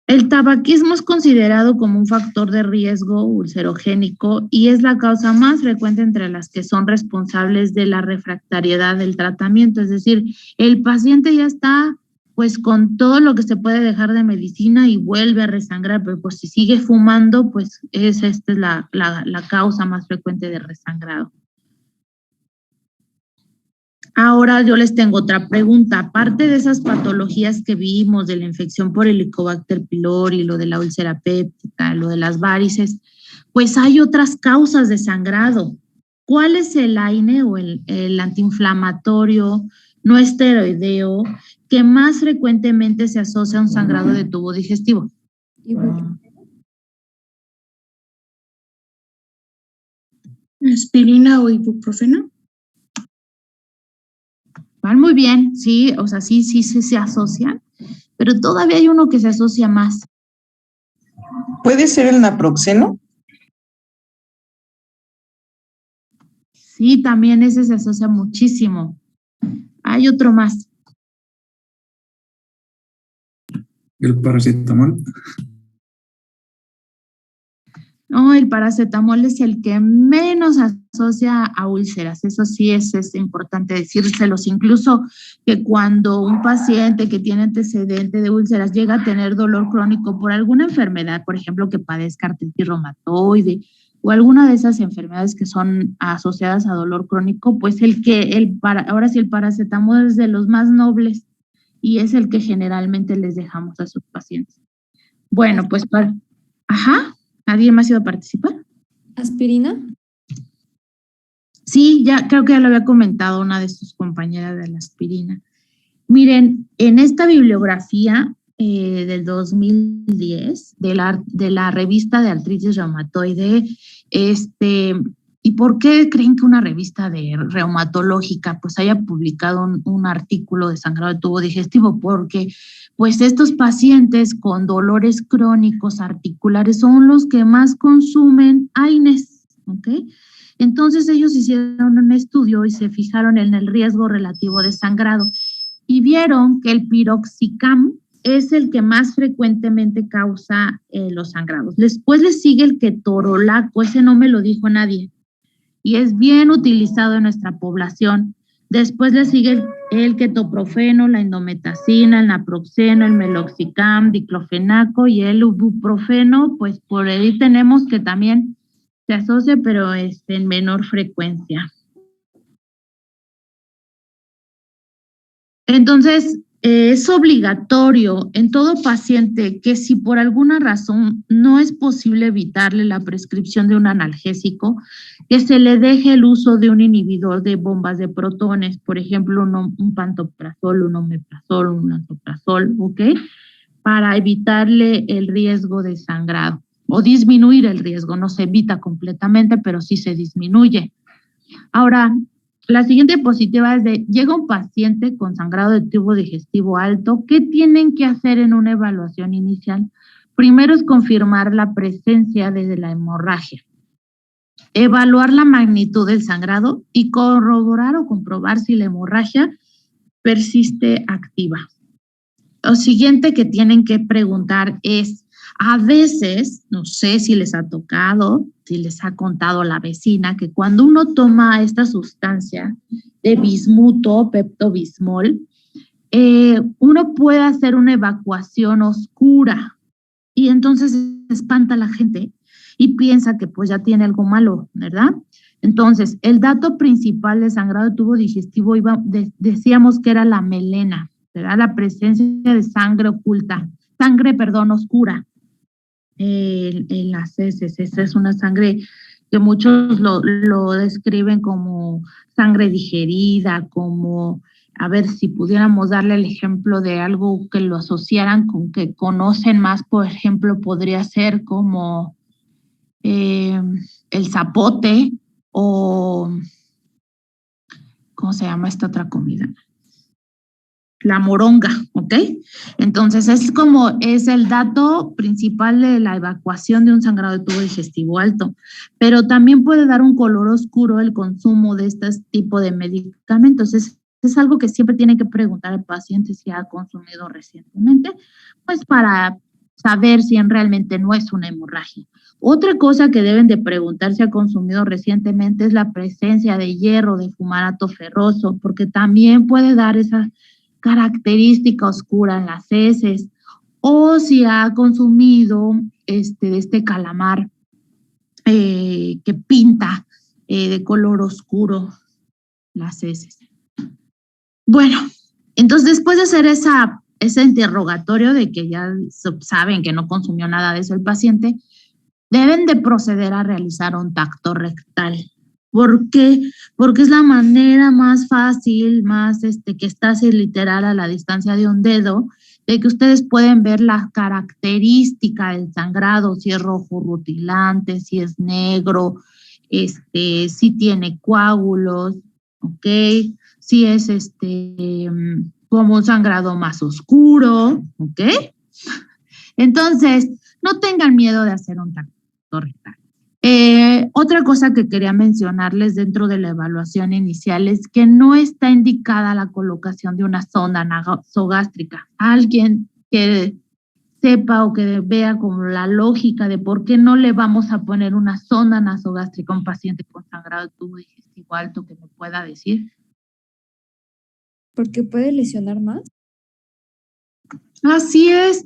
El tabaquismo es considerado como un factor de riesgo ulcerogénico y es la causa más frecuente entre las que son responsables de la refractariedad del tratamiento. Es decir, el paciente ya está pues con todo lo que se puede dejar de medicina y vuelve a resangrar, pero pues si sigue fumando, pues esta es la causa más frecuente de resangrado. Ahora yo les tengo otra pregunta. Aparte de esas patologías que vimos de la infección por Helicobacter pylori, lo de la úlcera péptica, lo de las varices, pues hay otras causas de sangrado. ¿Cuál es el AINE o el antiinflamatorio no esteroideo que más frecuentemente se asocia a un sangrado de tubo digestivo? ¿Aspirina o ibuprofeno? Van muy bien, sí, o sea, sí se asocian, pero todavía hay uno que se asocia más. ¿Puede ser el naproxeno? Sí, también ese se asocia muchísimo. Hay otro más. ¿El paracetamol? No, el paracetamol es el que menos asocia a úlceras. Eso sí es importante decírselos. Incluso que cuando un paciente que tiene antecedente de úlceras llega a tener dolor crónico por alguna enfermedad, por ejemplo, que padezca artritis reumatoide o alguna de esas enfermedades que son asociadas a dolor crónico, pues ahora sí el paracetamol es de los más nobles y es el que generalmente les dejamos a sus pacientes. Bueno, pues ajá. ¿Nadie más iba a participar? ¿Aspirina? Sí, ya creo que ya lo había comentado una de sus compañeras de la aspirina. Miren, en esta bibliografía del 2010 de la revista de artritis reumatoide, ¿y por qué creen que una revista de reumatológica pues haya publicado un artículo de sangrado de tubo digestivo? Porque pues estos pacientes con dolores crónicos articulares son los que más consumen AINES, ¿ok? Entonces ellos hicieron un estudio y se fijaron en el riesgo relativo de sangrado y vieron que el piroxicam es el que más frecuentemente causa los sangrados. Después le sigue el ketorolaco, ese no me lo dijo nadie, y es bien utilizado en nuestra población. Después le sigue el ketoprofeno, la indometacina, el naproxeno, el meloxicam, diclofenaco y el ibuprofeno, pues por ahí tenemos que también se asocia, pero en menor frecuencia. Entonces, es obligatorio en todo paciente que si por alguna razón no es posible evitarle la prescripción de un analgésico, que se le deje el uso de un inhibidor de bombas de protones, por ejemplo, un pantoprazol, un omeprazol, un antoprazol, ¿ok? Para evitarle el riesgo de sangrado o disminuir el riesgo. No se evita completamente, pero sí se disminuye. Ahora, la siguiente diapositiva es llega un paciente con sangrado de tubo digestivo alto. ¿Qué tienen que hacer en una evaluación inicial? Primero es confirmar la presencia de la hemorragia, evaluar la magnitud del sangrado y corroborar o comprobar si la hemorragia persiste activa. Lo siguiente que tienen que preguntar es, a veces, no sé si les ha tocado, si les ha contado la vecina, que cuando uno toma esta sustancia de bismuto, peptobismol, uno puede hacer una evacuación oscura y entonces espanta a la gente y piensa que pues ya tiene algo malo, ¿verdad? Entonces, el dato principal de sangrado de tubo digestivo decíamos que era la melena, ¿verdad? La presencia de sangre oculta, oscura. En las heces. Esta es una sangre que muchos lo describen como sangre digerida, como, a ver si pudiéramos darle el ejemplo de algo que lo asociaran con que conocen más, por ejemplo, podría ser como el zapote o, ¿cómo se llama esta otra comida? La moronga, ¿ok? Entonces es el dato principal de la evacuación de un sangrado de tubo digestivo alto, pero también puede dar un color oscuro el consumo de este tipo de medicamentos. Es algo que siempre tiene que preguntar al paciente si ha consumido recientemente, pues para saber si realmente no es una hemorragia. Otra cosa que deben de preguntar si ha consumido recientemente es la presencia de hierro, de fumarato ferroso, porque también puede dar esa característica oscura en las heces, o si ha consumido este calamar que pinta de color oscuro las heces. Bueno, entonces después de hacer ese interrogatorio de que ya saben que no consumió nada de eso el paciente, deben de proceder a realizar un tacto rectal. ¿Por qué? Porque es la manera más fácil, más que está así literal a la distancia de un dedo, de que ustedes pueden ver la característica del sangrado, si es rojo rutilante, si es negro, si tiene coágulos, ¿ok? Si es como un sangrado más oscuro, ¿ok? Entonces, no tengan miedo de hacer un tacto rectal. Otra cosa que quería mencionarles dentro de la evaluación inicial es que no está indicada la colocación de una sonda nasogástrica. Alguien que sepa o que vea como la lógica de por qué no le vamos a poner una sonda nasogástrica a un paciente con sangrado de tubo digestivo alto, que me pueda decir. ¿Porque puede lesionar más? Así es,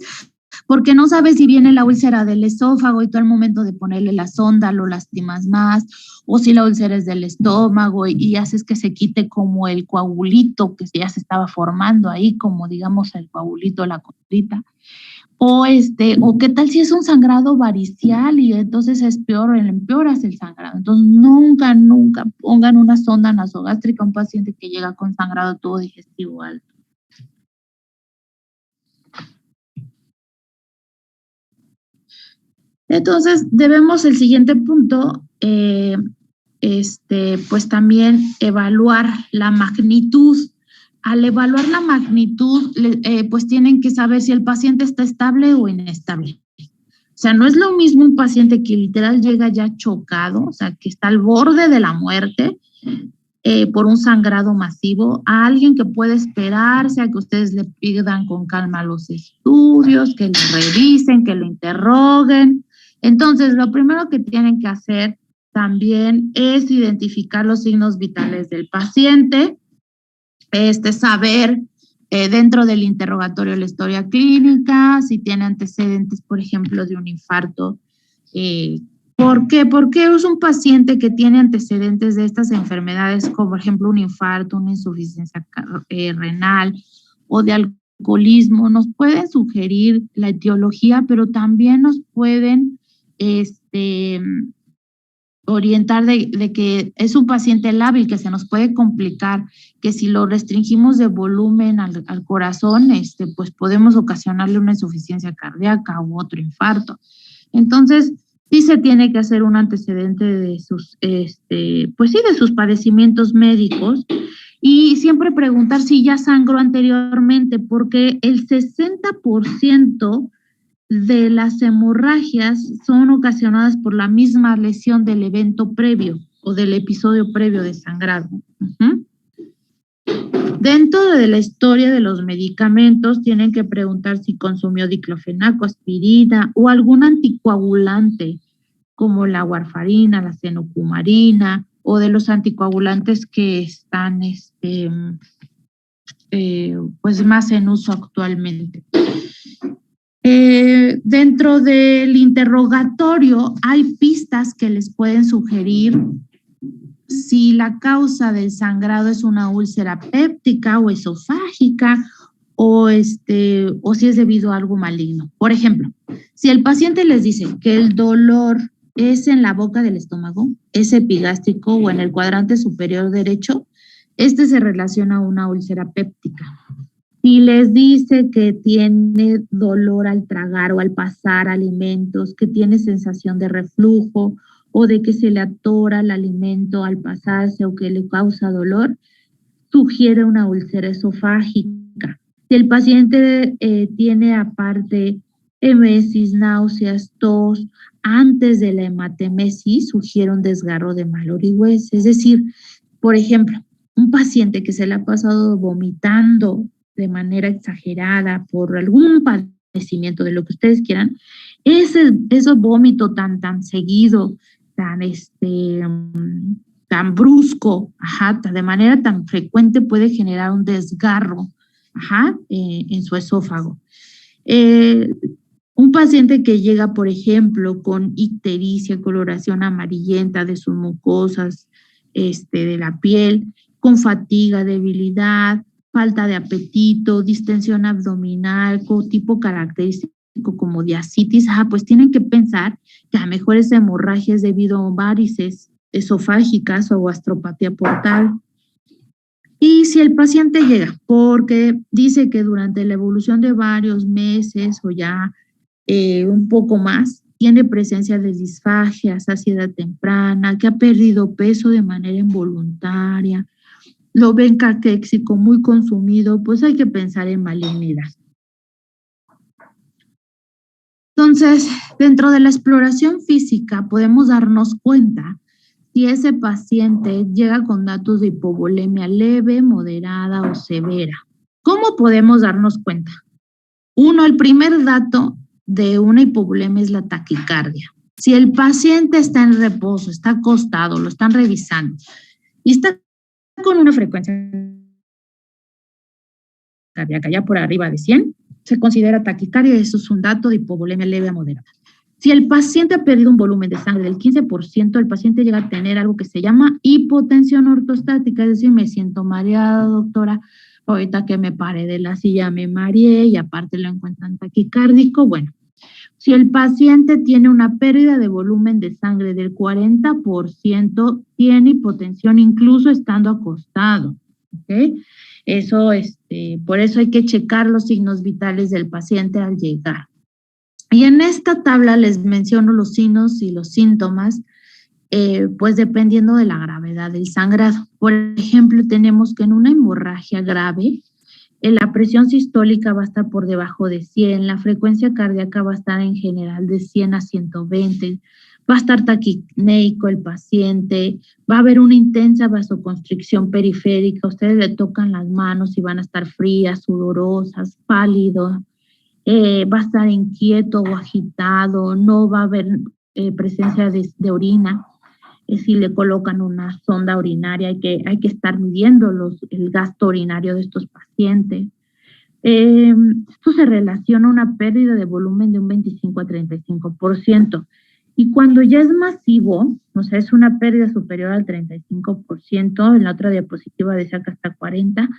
porque no sabes si viene la úlcera del esófago y tú al momento de ponerle la sonda lo lastimas más, o si la úlcera es del estómago y haces que se quite como el coagulito que ya se estaba formando ahí, como digamos el coagulito, la costrita. O qué tal si es un sangrado varicial y entonces es peor, empeoras el sangrado. Entonces nunca pongan una sonda nasogástrica a un paciente que llega con sangrado de tubo digestivo alto. Entonces debemos el siguiente punto, pues también evaluar la magnitud. Al evaluar la magnitud, pues tienen que saber si el paciente está estable o inestable. O sea, no es lo mismo un paciente que literal llega ya chocado, o sea, que está al borde de la muerte por un sangrado masivo, a alguien que puede esperarse a que ustedes le pidan con calma los estudios, que le revisen, que lo interroguen. Entonces, lo primero que tienen que hacer también es identificar los signos vitales del paciente, saber dentro del interrogatorio la historia clínica, si tiene antecedentes, por ejemplo, de un infarto. ¿Por qué? Porque es un paciente que tiene antecedentes de estas enfermedades, como por ejemplo un infarto, una insuficiencia renal o de alcoholismo. Nos pueden sugerir la etiología, pero también nos pueden orientar de que es un paciente lábil, que se nos puede complicar, que si lo restringimos de volumen al corazón, pues podemos ocasionarle una insuficiencia cardíaca u otro infarto. Entonces, sí se tiene que hacer un antecedente de sus, pues sí, de sus padecimientos médicos, y siempre preguntar si ya sangró anteriormente, porque el 60% de las hemorragias son ocasionadas por la misma lesión del evento previo o del episodio previo de sangrado. Dentro de la historia de los medicamentos tienen que preguntar si consumió diclofenaco, aspirina o algún anticoagulante como la warfarina, la fenocumarina, o de los anticoagulantes que están pues más en uso actualmente. Dentro del interrogatorio hay pistas que les pueden sugerir si la causa del sangrado es una úlcera péptica o esofágica o si es debido a algo maligno. Por ejemplo, si el paciente les dice que el dolor es en la boca del estómago, es epigástrico o en el cuadrante superior derecho, se relaciona a una úlcera péptica. Si les dice que tiene dolor al tragar o al pasar alimentos, que tiene sensación de reflujo o de que se le atora el alimento al pasarse o que le causa dolor, sugiere una úlcera esofágica. Si el paciente tiene aparte emesis, náuseas, tos, antes de la hematemesis, sugiere un desgarro de mal orihues. Es decir, por ejemplo, un paciente que se le ha pasado vomitando de manera exagerada por algún padecimiento de lo que ustedes quieran, ese vómito tan seguido, tan brusco, de manera tan frecuente puede generar un desgarro en su esófago. Un paciente que llega, por ejemplo, con ictericia, coloración amarillenta de sus mucosas, de la piel, con fatiga, debilidad, falta de apetito, distensión abdominal, tipo característico como de ascitis, pues tienen que pensar que a lo mejor esa hemorragia es debido a varices esofágicas o gastropatía portal. Y si el paciente llega, porque dice que durante la evolución de varios meses o ya un poco más, tiene presencia de disfagia, saciedad temprana, que ha perdido peso de manera involuntaria, lo ven caquéxico, muy consumido, pues hay que pensar en malignidad. Entonces, dentro de la exploración física podemos darnos cuenta si ese paciente llega con datos de hipovolemia leve, moderada o severa. ¿Cómo podemos darnos cuenta? Uno, el primer dato de una hipovolemia es la taquicardia. Si el paciente está en reposo, está acostado, lo están revisando y está con una frecuencia cardíaca ya por arriba de 100, se considera taquicardia y eso es un dato de hipovolemia leve a moderada. Si el paciente ha perdido un volumen de sangre del 15%, el paciente llega a tener algo que se llama hipotensión ortostática, es decir, me siento mareada, doctora, ahorita que me paré de la silla me mareé y aparte lo encuentran taquicárdico. Bueno, si el paciente tiene una pérdida de volumen de sangre del 40%, tiene hipotensión incluso estando acostado, ¿ok? Eso, por eso hay que checar los signos vitales del paciente al llegar. Y en esta tabla les menciono los signos y los síntomas, pues dependiendo de la gravedad del sangrado. Por ejemplo, tenemos que en una hemorragia grave, la presión sistólica va a estar por debajo de 100, la frecuencia cardíaca va a estar en general de 100 a 120, va a estar taquipneico el paciente, va a haber una intensa vasoconstricción periférica, ustedes le tocan las manos y van a estar frías, sudorosas, pálido, va a estar inquieto o agitado, no va a haber presencia de orina. Si le colocan una sonda urinaria, hay que estar midiendo el gasto urinario de estos pacientes. Esto se relaciona a una pérdida de volumen de un 25 a 35%. Y cuando ya es masivo, o sea, es una pérdida superior al 35%, en la otra diapositiva decía que hasta 40%,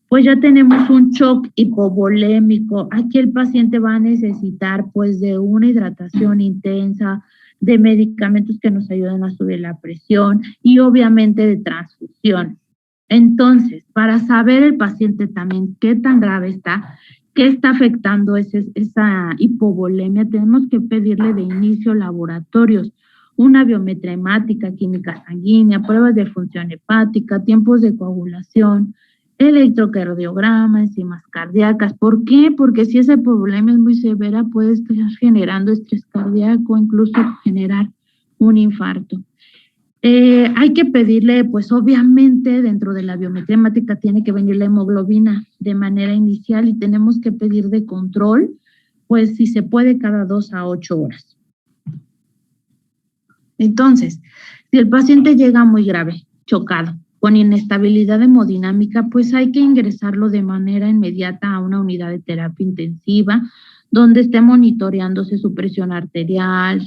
pues ya tenemos un shock hipovolémico. Aquí el paciente va a necesitar pues de una hidratación intensa, de medicamentos que nos ayuden a subir la presión y obviamente de transfusión. Entonces, para saber el paciente también qué tan grave está, qué está afectando esa hipovolemia, tenemos que pedirle de inicio laboratorios, una biometría hemática, química sanguínea, pruebas de función hepática, tiempos de coagulación, electrocardiograma, enzimas cardíacas. ¿Por qué? Porque si esa hipovolemia es muy severa, puede estar generando estrés cardíaco, incluso generar un infarto. Hay que pedirle, pues obviamente dentro de la biometría hemática tiene que venir la hemoglobina de manera inicial y tenemos que pedir de control, pues si se puede cada 2 a 8 horas. Entonces, si el paciente llega muy grave, chocado, con inestabilidad hemodinámica, pues hay que ingresarlo de manera inmediata a una unidad de terapia intensiva, donde esté monitoreándose su presión arterial,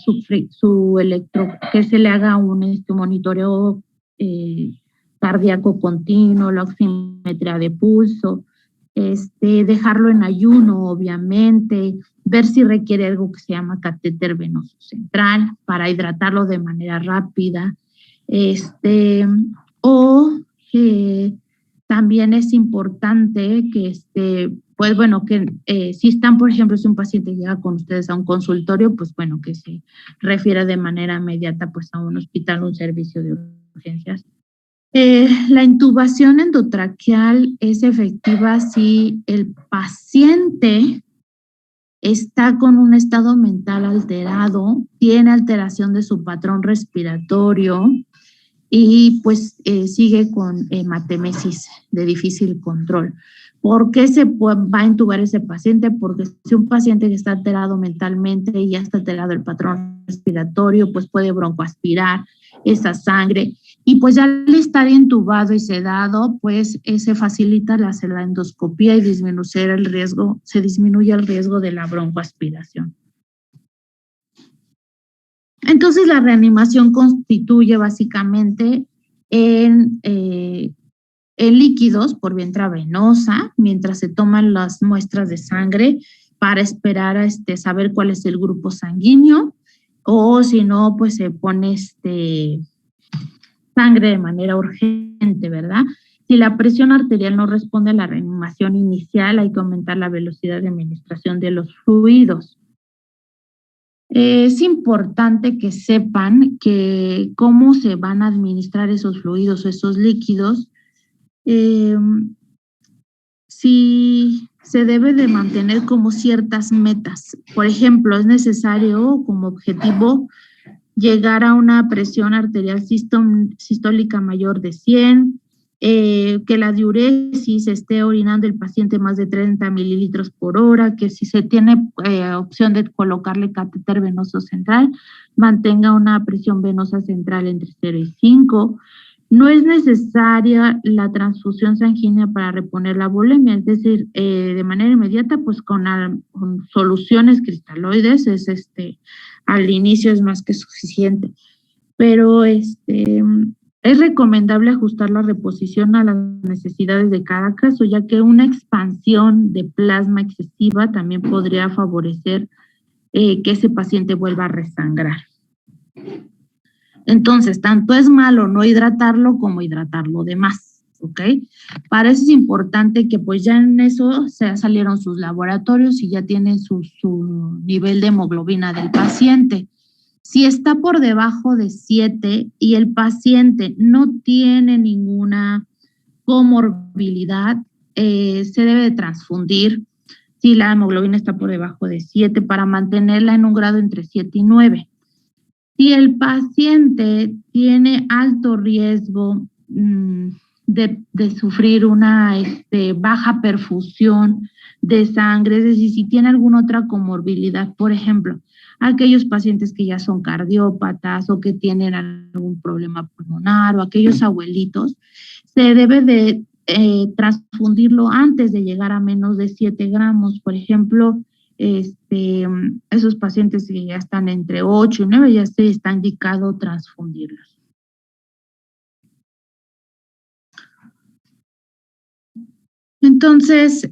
que se le haga un monitoreo cardíaco continuo, la oximetría de pulso, dejarlo en ayuno, obviamente, ver si requiere algo que se llama catéter venoso central para hidratarlo de manera rápida, también es importante que pues bueno, que si están, por ejemplo, si un paciente llega con ustedes a un consultorio, pues bueno, que se refiera de manera inmediata pues a un hospital, un servicio de urgencias. La intubación endotraqueal es efectiva si el paciente está con un estado mental alterado, tiene alteración de su patrón respiratorio y pues sigue con hematemesis de difícil control. ¿Por qué se va a intubar ese paciente? Porque si un paciente que está alterado mentalmente y ya está alterado el patrón respiratorio, pues puede broncoaspirar esa sangre y pues ya al estar intubado y sedado, pues se facilita la endoscopía y se disminuye el riesgo de la broncoaspiración. Entonces la reanimación constituye básicamente en líquidos por vía intravenosa, mientras se toman las muestras de sangre para esperar a saber cuál es el grupo sanguíneo, o si no, pues se pone sangre de manera urgente, ¿verdad? Si la presión arterial no responde a la reanimación inicial, hay que aumentar la velocidad de administración de los fluidos. Es importante que sepan que cómo se van a administrar esos fluidos o esos líquidos. Si se debe de mantener como ciertas metas. Por ejemplo, es necesario como objetivo llegar a una presión arterial sistólica mayor de 100, que la diuresis esté orinando el paciente más de 30 mililitros por hora, que si se tiene opción de colocarle catéter venoso central, mantenga una presión venosa central entre 0 y 5. No es necesaria la transfusión sanguínea para reponer la volemia, es decir, de manera inmediata, pues con soluciones cristaloides, al inicio es más que suficiente. Pero es recomendable ajustar la reposición a las necesidades de cada caso, ya que una expansión de plasma excesiva también podría favorecer que ese paciente vuelva a resangrar. Entonces, tanto es malo no hidratarlo como hidratarlo de más, ¿ok? Para eso es importante que pues ya en eso se salieron sus laboratorios y ya tienen su nivel de hemoglobina del paciente. Si está por debajo de 7 y el paciente no tiene ninguna comorbilidad, se debe de transfundir si la hemoglobina está por debajo de 7 para mantenerla en un grado entre 7 y 9. Si el paciente tiene alto riesgo de sufrir una baja perfusión de sangre, es decir, si tiene alguna otra comorbilidad, por ejemplo, aquellos pacientes que ya son cardiópatas o que tienen algún problema pulmonar o aquellos abuelitos, se debe de transfundirlo antes de llegar a menos de 7 gramos. Por ejemplo, esos pacientes que ya están entre 8 y 9 ya se está indicado transfundirlos. Entonces,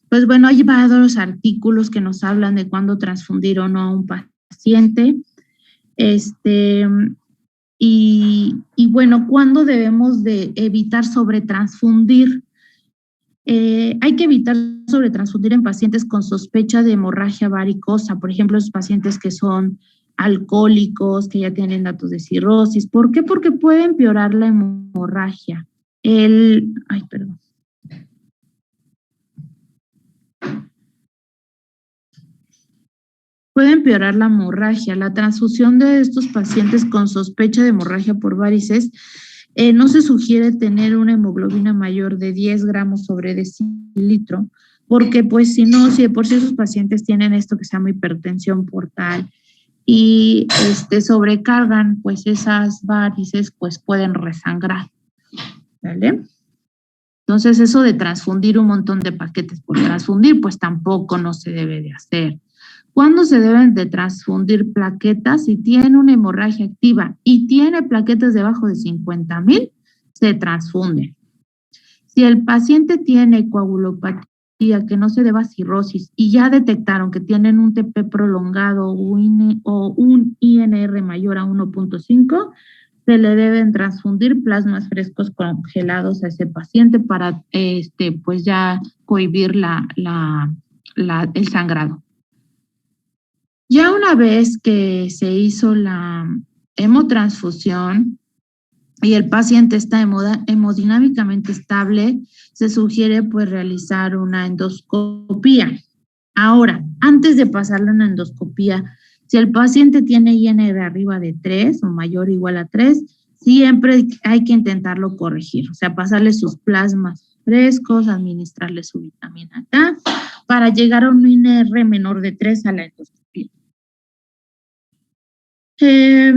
pues bueno, hay varios artículos que nos hablan de cuándo transfundir o no a un paciente. Y bueno, ¿cuándo debemos de evitar sobretransfundir? Hay que evitar sobretransfundir en pacientes con sospecha de hemorragia varicosa, por ejemplo, los pacientes que son alcohólicos, que ya tienen datos de cirrosis. ¿Por qué? Porque puede empeorar la hemorragia. Puede empeorar la hemorragia. La transfusión de estos pacientes con sospecha de hemorragia por varices no se sugiere tener una hemoglobina mayor de 10 gramos sobre decilitro, porque pues si de por sí esos pacientes tienen esto que se llama hipertensión portal y sobrecargan, pues esas varices pues pueden resangrar, ¿vale? Entonces eso de transfundir un montón de paquetes por transfundir, pues tampoco no se debe de hacer. ¿Cuándo se deben de transfundir plaquetas? Si tiene una hemorragia activa y tiene plaquetas debajo de 50,000, se transfunden. Si el paciente tiene coagulopatía que no se deba a cirrosis y ya detectaron que tienen un TP prolongado o un INR mayor a 1.5, se le deben transfundir plasmas frescos congelados a ese paciente para pues ya cohibir el sangrado. Ya una vez que se hizo la hemotransfusión y el paciente está hemodinámicamente estable, se sugiere pues realizar una endoscopía. Ahora, antes de pasarle una endoscopía, si el paciente tiene INR arriba de 3 o mayor o igual a 3, siempre hay que intentarlo corregir, o sea, pasarle sus plasmas frescos, administrarle su vitamina K, para llegar a un INR menor de 3 a la endoscopía. ¿Qué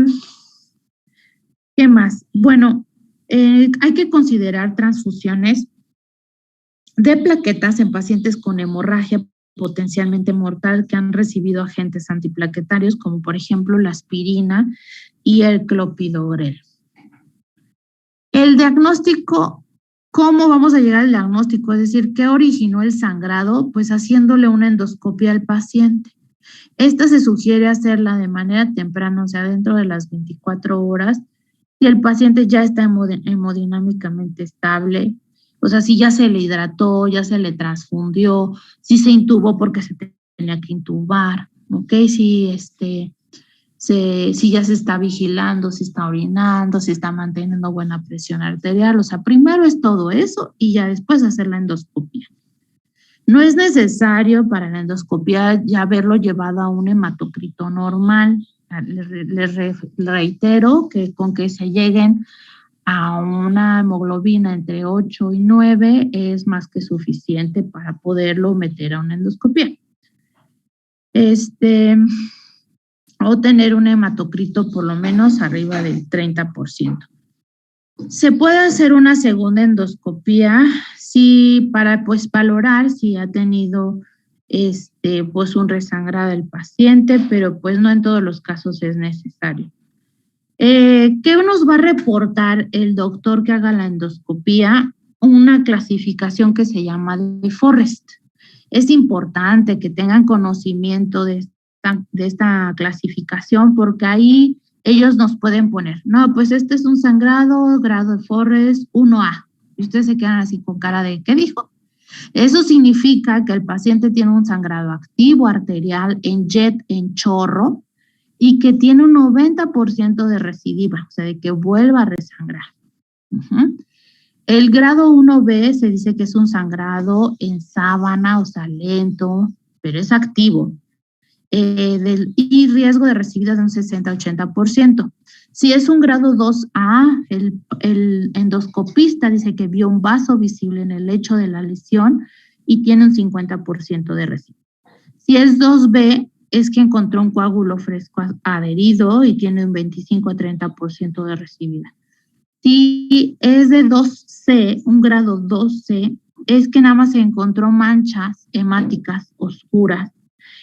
más? Bueno, hay que considerar transfusiones de plaquetas en pacientes con hemorragia potencialmente mortal que han recibido agentes antiplaquetarios, como por ejemplo la aspirina y el clopidogrel. El diagnóstico, ¿cómo vamos a llegar al diagnóstico? Es decir, ¿qué originó el sangrado? Pues haciéndole una endoscopia al paciente. Esta se sugiere hacerla de manera temprana, o sea, dentro de las 24 horas, si el paciente ya está hemodinámicamente estable, o sea, si ya se le hidrató, ya se le transfundió, si se intubó porque se tenía que intubar, ¿ok? Si ya se está vigilando, si está orinando, si está manteniendo buena presión arterial. O sea, primero es todo eso y ya después hacer la endoscopia. No es necesario para la endoscopia ya haberlo llevado a un hematocrito normal. Les reitero que con que se lleguen a una hemoglobina entre 8 y 9 es más que suficiente para poderlo meter a una endoscopia. O tener un hematocrito por lo menos arriba del 30%. Se puede hacer una segunda endoscopia para pues valorar si ha tenido pues un resangrado del paciente, pero pues no en todos los casos es necesario. ¿Qué nos va a reportar el doctor que haga la endoscopia? Una clasificación que se llama de Forrest. Es importante que tengan conocimiento de esta clasificación porque ahí ellos nos pueden poner, no, pues este es un sangrado, grado de Forrest 1A. Y ustedes se quedan así con cara de, ¿qué dijo? Eso significa que el paciente tiene un sangrado activo arterial en jet, en chorro, y que tiene un 90% de recidiva, o sea, de que vuelva a resangrar. El grado 1B se dice que es un sangrado en sábana, o sea, lento, pero es activo. Y riesgo de recibida de un 60-80%. Si es un grado 2A, el endoscopista dice que vio un vaso visible en el lecho de la lesión y tiene un 50% de recibida. Si es 2B, es que encontró un coágulo fresco adherido y tiene un 25-30% de recibida. Si es de 2C, un grado 2C, es que nada más se encontró manchas hemáticas oscuras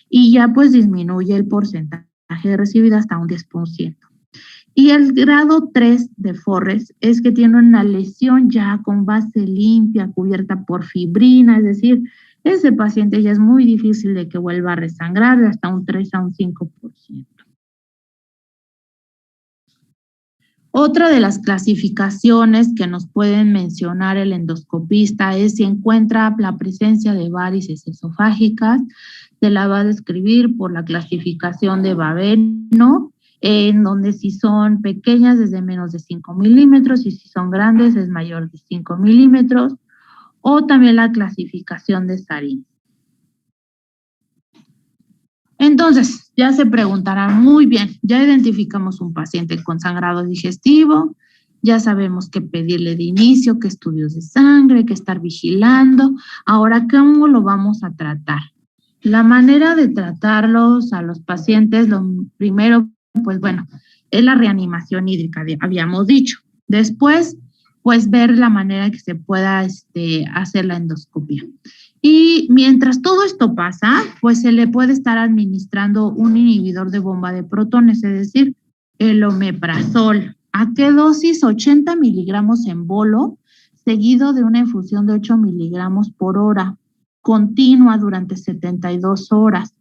y ya pues disminuye el porcentaje de recibida hasta un 10%. Y el grado 3 de Forrest es que tiene una lesión ya con base limpia, cubierta por fibrina, es decir, ese paciente ya es muy difícil de que vuelva a resangrar de hasta un 3 a un 5%. Otra de las clasificaciones que nos pueden mencionar el endoscopista es si encuentra la presencia de varices esofágicas, se la va a describir por la clasificación de Baveno, en donde si son pequeñas desde menos de 5 milímetros y si son grandes es mayor de 5 milímetros, o también la clasificación de Sarin. Entonces, ya se preguntarán muy bien, ya identificamos un paciente con sangrado digestivo, ya sabemos qué pedirle de inicio, qué estudios de sangre, qué estar vigilando. Ahora, ¿cómo lo vamos a tratar? La manera de tratarlos a los pacientes, lo primero, pues bueno, es la reanimación hídrica, habíamos dicho. Después, pues ver la manera que se pueda hacer la endoscopia. Y mientras todo esto pasa, pues se le puede estar administrando un inhibidor de bomba de protones, es decir, el omeprazol. ¿A qué dosis? 80 miligramos en bolo, seguido de una infusión de 8 miligramos por hora, continua durante 72 horas.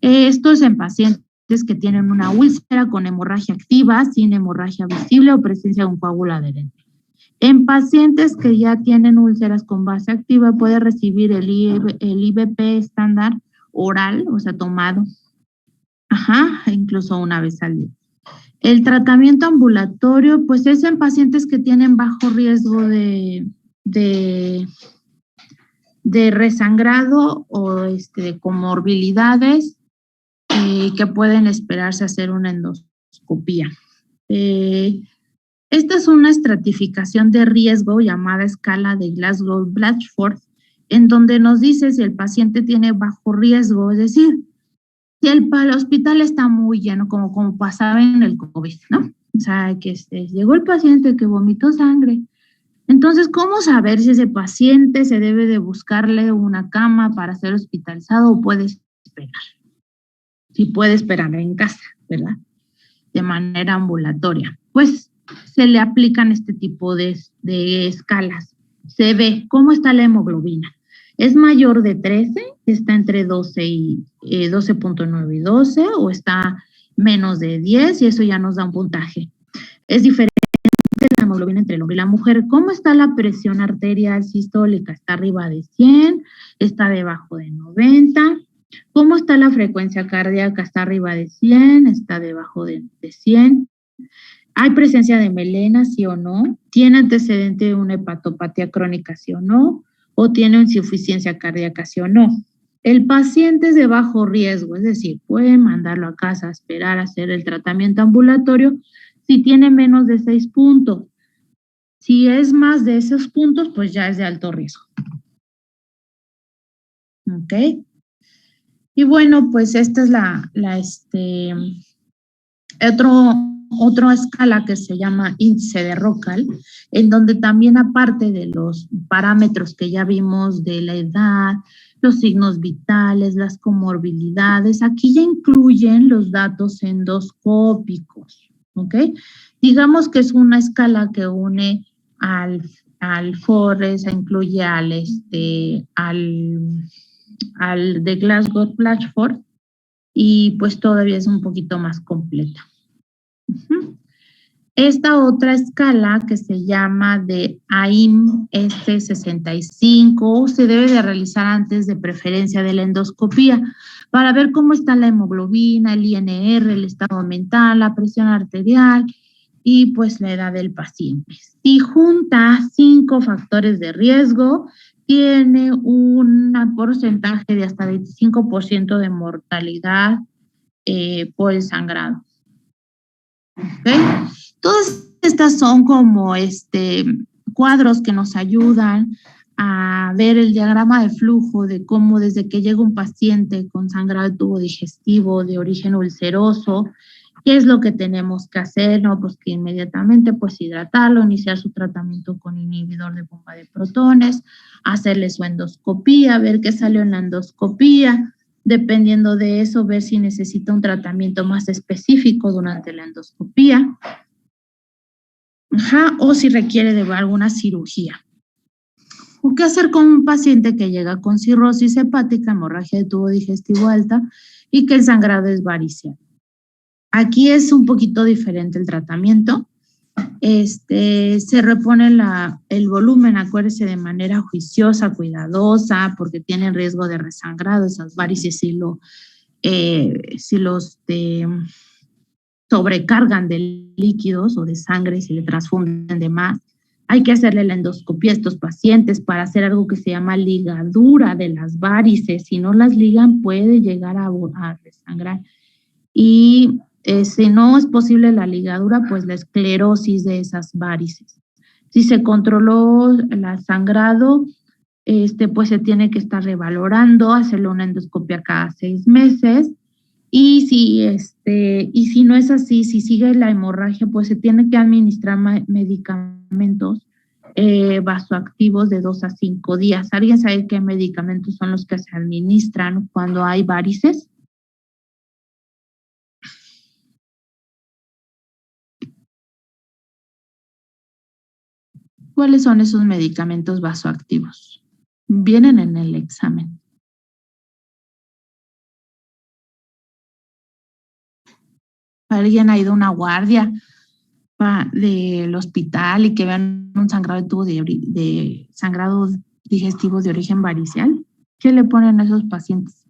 Esto es en pacientes que tienen una úlcera con hemorragia activa, sin hemorragia visible o presencia de un coágulo adherente. En pacientes que ya tienen úlceras con base activa, puede recibir el IVP estándar oral, o sea, tomado, incluso una vez al día. El tratamiento ambulatorio, pues es en pacientes que tienen bajo riesgo de resangrado o de comorbilidades que pueden esperarse hacer una endoscopía. Esta es una estratificación de riesgo llamada escala de Glasgow-Blatchford, en donde nos dice si el paciente tiene bajo riesgo, es decir, si el hospital está muy lleno, como pasaba en el COVID, ¿no? O sea, que llegó el paciente que vomitó sangre. Entonces, ¿cómo saber si ese paciente se debe de buscarle una cama para ser hospitalizado o puede esperar? Si puede esperar en casa, ¿verdad? De manera ambulatoria. Pues se le aplican este tipo de escalas. Se ve cómo está la hemoglobina. ¿Es mayor de 13? ¿Está entre 12.9 y 12? ¿O está menos de 10? Y eso ya nos da un puntaje. Es diferente la hemoglobina entre el hombre y la mujer. ¿Cómo está la presión arterial sistólica? Está arriba de 100, está debajo de 90. ¿Cómo está la frecuencia cardíaca? Está arriba de 100, está debajo de 100. ¿Hay presencia de melena, sí o no? ¿Tiene antecedente de una hepatopatía crónica, sí o no? ¿O tiene insuficiencia cardíaca, sí o no? El paciente es de bajo riesgo, es decir, puede mandarlo a casa a esperar a hacer el tratamiento ambulatorio si tiene menos de 6 puntos. Si es más de esos puntos, pues ya es de alto riesgo. ¿Ok? Y bueno, pues esta es otra escala que se llama índice de Rockall, en donde también aparte de los parámetros que ya vimos de la edad, los signos vitales, las comorbilidades, aquí ya incluyen los datos endoscópicos, ¿ok? Digamos que es una escala que une al Forest, incluye al de Glasgow-Blatchford, y pues todavía es un poquito más completa. Esta otra escala que se llama de AIM S65 se debe de realizar antes de preferencia de la endoscopía para ver cómo está la hemoglobina, el INR, el estado mental, la presión arterial y pues la edad del paciente. Si junta 5 factores de riesgo, tiene un porcentaje de hasta 25% de mortalidad por el sangrado. ¿Okay? Todas estas son como cuadros que nos ayudan a ver el diagrama de flujo de cómo desde que llega un paciente con sangrado de tubo digestivo de origen ulceroso, qué es lo que tenemos que hacer, ¿no? Pues que inmediatamente pues hidratarlo, iniciar su tratamiento con inhibidor de bomba de protones, hacerle su endoscopía, ver qué salió en la endoscopía, dependiendo de eso, ver si necesita un tratamiento más específico durante la endoscopía, o si requiere de alguna cirugía. ¿O qué hacer con un paciente que llega con cirrosis hepática, hemorragia de tubo digestivo alta y que el sangrado es varicial? Aquí es un poquito diferente el tratamiento. Se repone el volumen, acuérdese, de manera juiciosa, cuidadosa, porque tienen riesgo de resangrado, esas varices si los sobrecargan de líquidos o de sangre, si le transfunden de más. Hay que hacerle la endoscopía a estos pacientes para hacer algo que se llama ligadura de las varices. Si no las ligan, puede llegar a resangrar. Y si no es posible la ligadura, pues la esclerosis de esas varices. Si se controló el sangrado, pues se tiene que estar revalorando, hacerle una endoscopia cada 6 meses. Y si no es así, si sigue la hemorragia, pues se tiene que administrar medicamentos vasoactivos de 2 a 5 días. ¿Alguien sabe qué medicamentos son los que se administran cuando hay varices? ¿Cuáles son esos medicamentos vasoactivos? Vienen en el examen. ¿Alguien ha ido a una guardia del hospital y que vean un sangrado de tubo de sangrado digestivo de origen varicial? ¿Qué le ponen a esos pacientes?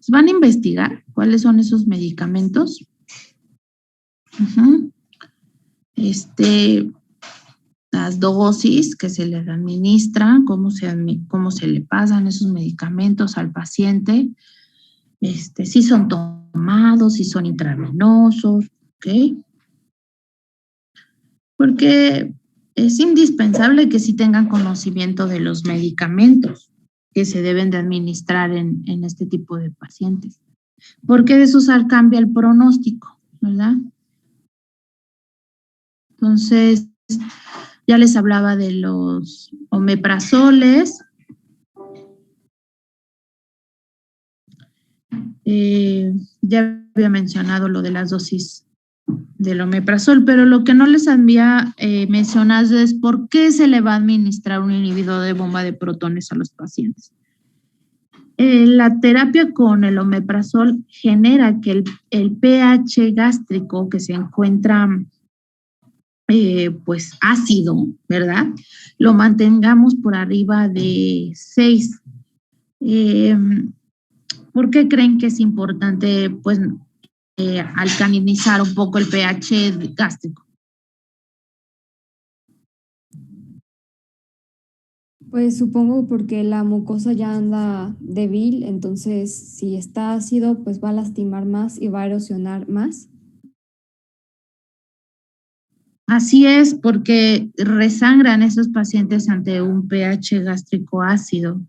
Van a investigar cuáles son esos medicamentos. Las dosis que se les administran, cómo se le pasan esos medicamentos al paciente, si son tomados, si son intravenosos, ¿ok? Porque es indispensable que sí tengan conocimiento de los medicamentos que se deben de administrar en este tipo de pacientes. Porque de eso cambia el pronóstico, ¿verdad? Entonces, ya les hablaba de los omeprazoles. Ya había mencionado lo de las dosis del omeprazol, pero lo que no les había mencionado es por qué se le va a administrar un inhibidor de bomba de protones a los pacientes. La terapia con el omeprazol genera que el pH gástrico que se encuentra pues ácido, ¿verdad? Lo mantengamos por arriba de 6. ¿Por qué creen que es importante pues alcalinizar un poco el pH gástrico? Pues supongo porque la mucosa ya anda débil, entonces si está ácido, pues va a lastimar más y va a erosionar más. Así es, porque resangran esos pacientes ante un pH gástrico ácido.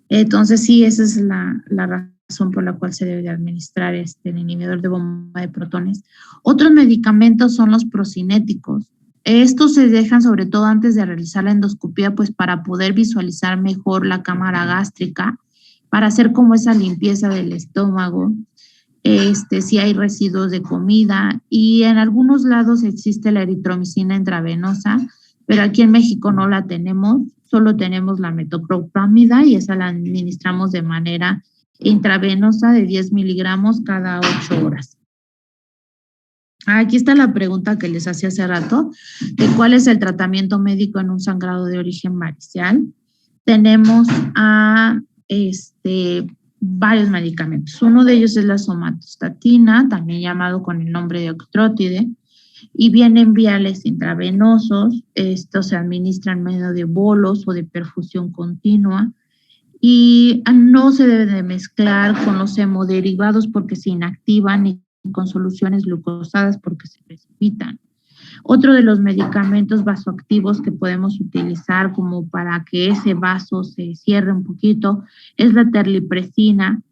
Entonces sí, esa es la razón por la cual se debe de administrar el inhibidor de bomba de protones. Otros medicamentos son los procinéticos. Estos se dejan sobre todo antes de realizar la endoscopía, pues para poder visualizar mejor la cámara gástrica, para hacer como esa limpieza del estómago, si hay residuos de comida, y en algunos lados existe la eritromicina intravenosa, pero aquí en México no la tenemos, solo tenemos la metoclopramida y esa la administramos de manera intravenosa de 10 miligramos cada 8 horas. Aquí está la pregunta que les hacía hace rato, de cuál es el tratamiento médico en un sangrado de origen varicial. Tenemos a varios medicamentos. Uno de ellos es la somatostatina, también llamado con el nombre de oxtrótide, y vienen viales intravenosos. Estos se administran en medio de bolos o de perfusión continua, y no se debe de mezclar con los hemoderivados porque se inactivan, y con soluciones glucosadas porque se precipitan. Otro de los medicamentos vasoactivos que podemos utilizar como para que ese vaso se cierre un poquito es la terlipresina.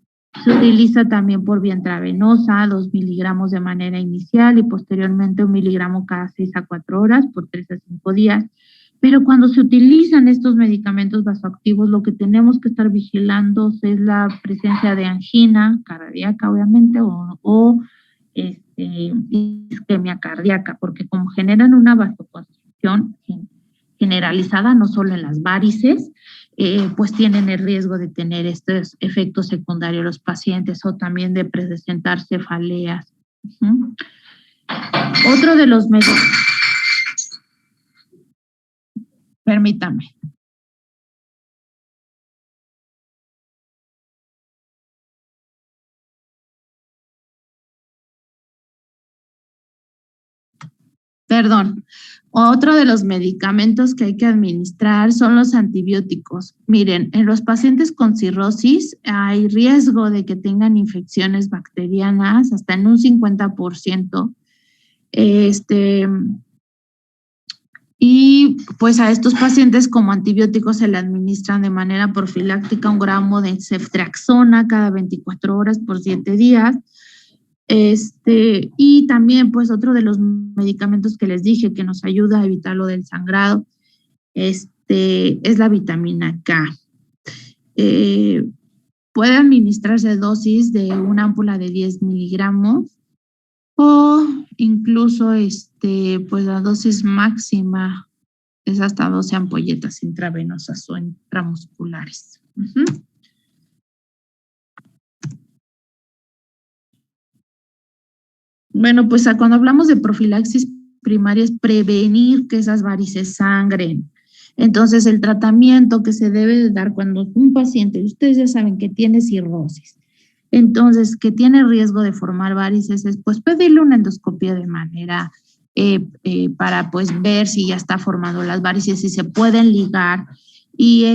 Se utiliza también por vía intravenosa, 2 miligramos de manera inicial y posteriormente 1 miligramo cada 6 a 4 horas por 3 a 5 días. Pero cuando se utilizan estos medicamentos vasoactivos, lo que tenemos que estar vigilando es la presencia de angina cardíaca, obviamente, o isquemia cardíaca, porque como generan una vasoconstricción generalizada, no solo en las varices, pues tienen el riesgo de tener estos efectos secundarios los pacientes o también de presentar cefaleas. Otro de los medicamentos, permítame. Perdón. Otro de los medicamentos que hay que administrar son los antibióticos. Miren, en los pacientes con cirrosis hay riesgo de que tengan infecciones bacterianas hasta en un 50%. Y pues a estos pacientes como antibióticos se le administran de manera profiláctica 1 gramo de ceftriaxona cada 24 horas por 7 días. Y también pues otro de los medicamentos que les dije que nos ayuda a evitar lo del sangrado es la vitamina K. Puede administrarse dosis de una ámpula de 10 miligramos o incluso pues la dosis máxima es hasta 12 ampolletas intravenosas o intramusculares. Bueno, pues cuando hablamos de profilaxis primaria es prevenir que esas varices sangren. Entonces, el tratamiento que se debe de dar cuando un paciente, ustedes ya saben que tiene cirrosis, entonces que tiene riesgo de formar varices, es pues pedirle una endoscopia de manera para pues ver si ya está formando las varices, si se pueden ligar y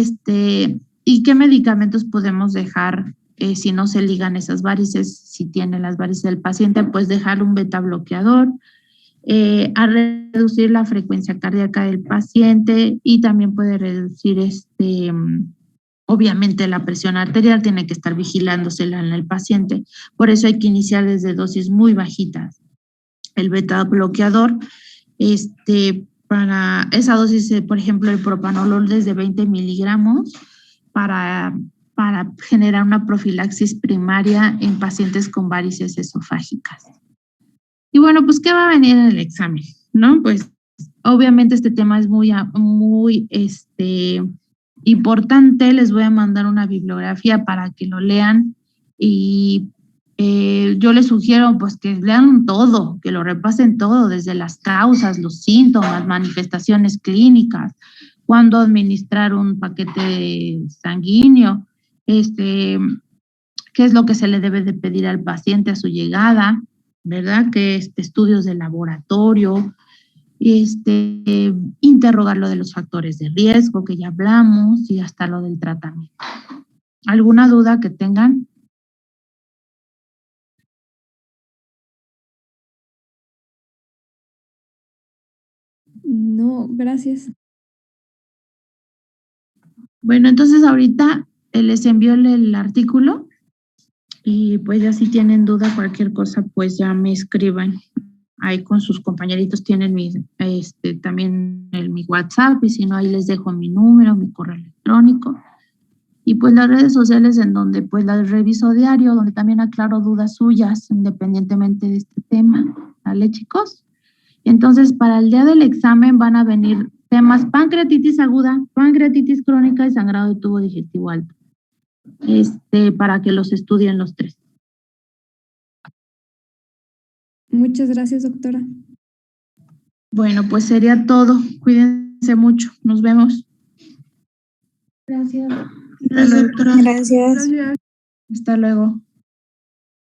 qué medicamentos podemos dejar. Si no se ligan esas varices, si tiene las varices del paciente, pues dejar un beta bloqueador, a reducir la frecuencia cardíaca del paciente y también puede reducir obviamente la presión arterial, tiene que estar vigilándosela en el paciente, por eso hay que iniciar desde dosis muy bajitas. El beta bloqueador, para esa dosis, por ejemplo, el propanolol desde 20 miligramos para generar una profilaxis primaria en pacientes con varices esofágicas. Y bueno, pues, ¿qué va a venir en el examen? ¿No? Pues, obviamente este tema es muy importante, les voy a mandar una bibliografía para que lo lean y yo les sugiero pues que lean todo, que lo repasen todo, desde las causas, los síntomas, manifestaciones clínicas, cuándo administrar un paquete sanguíneo, qué es lo que se le debe de pedir al paciente a su llegada, ¿verdad? Que estudios de laboratorio, interrogar lo de los factores de riesgo que ya hablamos y hasta lo del tratamiento. ¿Alguna duda que tengan? No, gracias. Bueno, entonces ahorita les envío el artículo y pues ya si tienen duda, cualquier cosa, pues ya me escriban. Ahí con sus compañeritos tienen también mi WhatsApp y si no, ahí les dejo mi número, mi correo electrónico. Y pues las redes sociales en donde pues las reviso diario, donde también aclaro dudas suyas independientemente de este tema. ¿Vale, chicos? Entonces, para el día del examen van a venir temas pancreatitis aguda, pancreatitis crónica y sangrado de tubo digestivo alto. Para que los estudien los tres. Muchas gracias, doctora. Bueno, pues sería todo. Cuídense mucho. Nos vemos. Gracias, doctora. Hasta luego.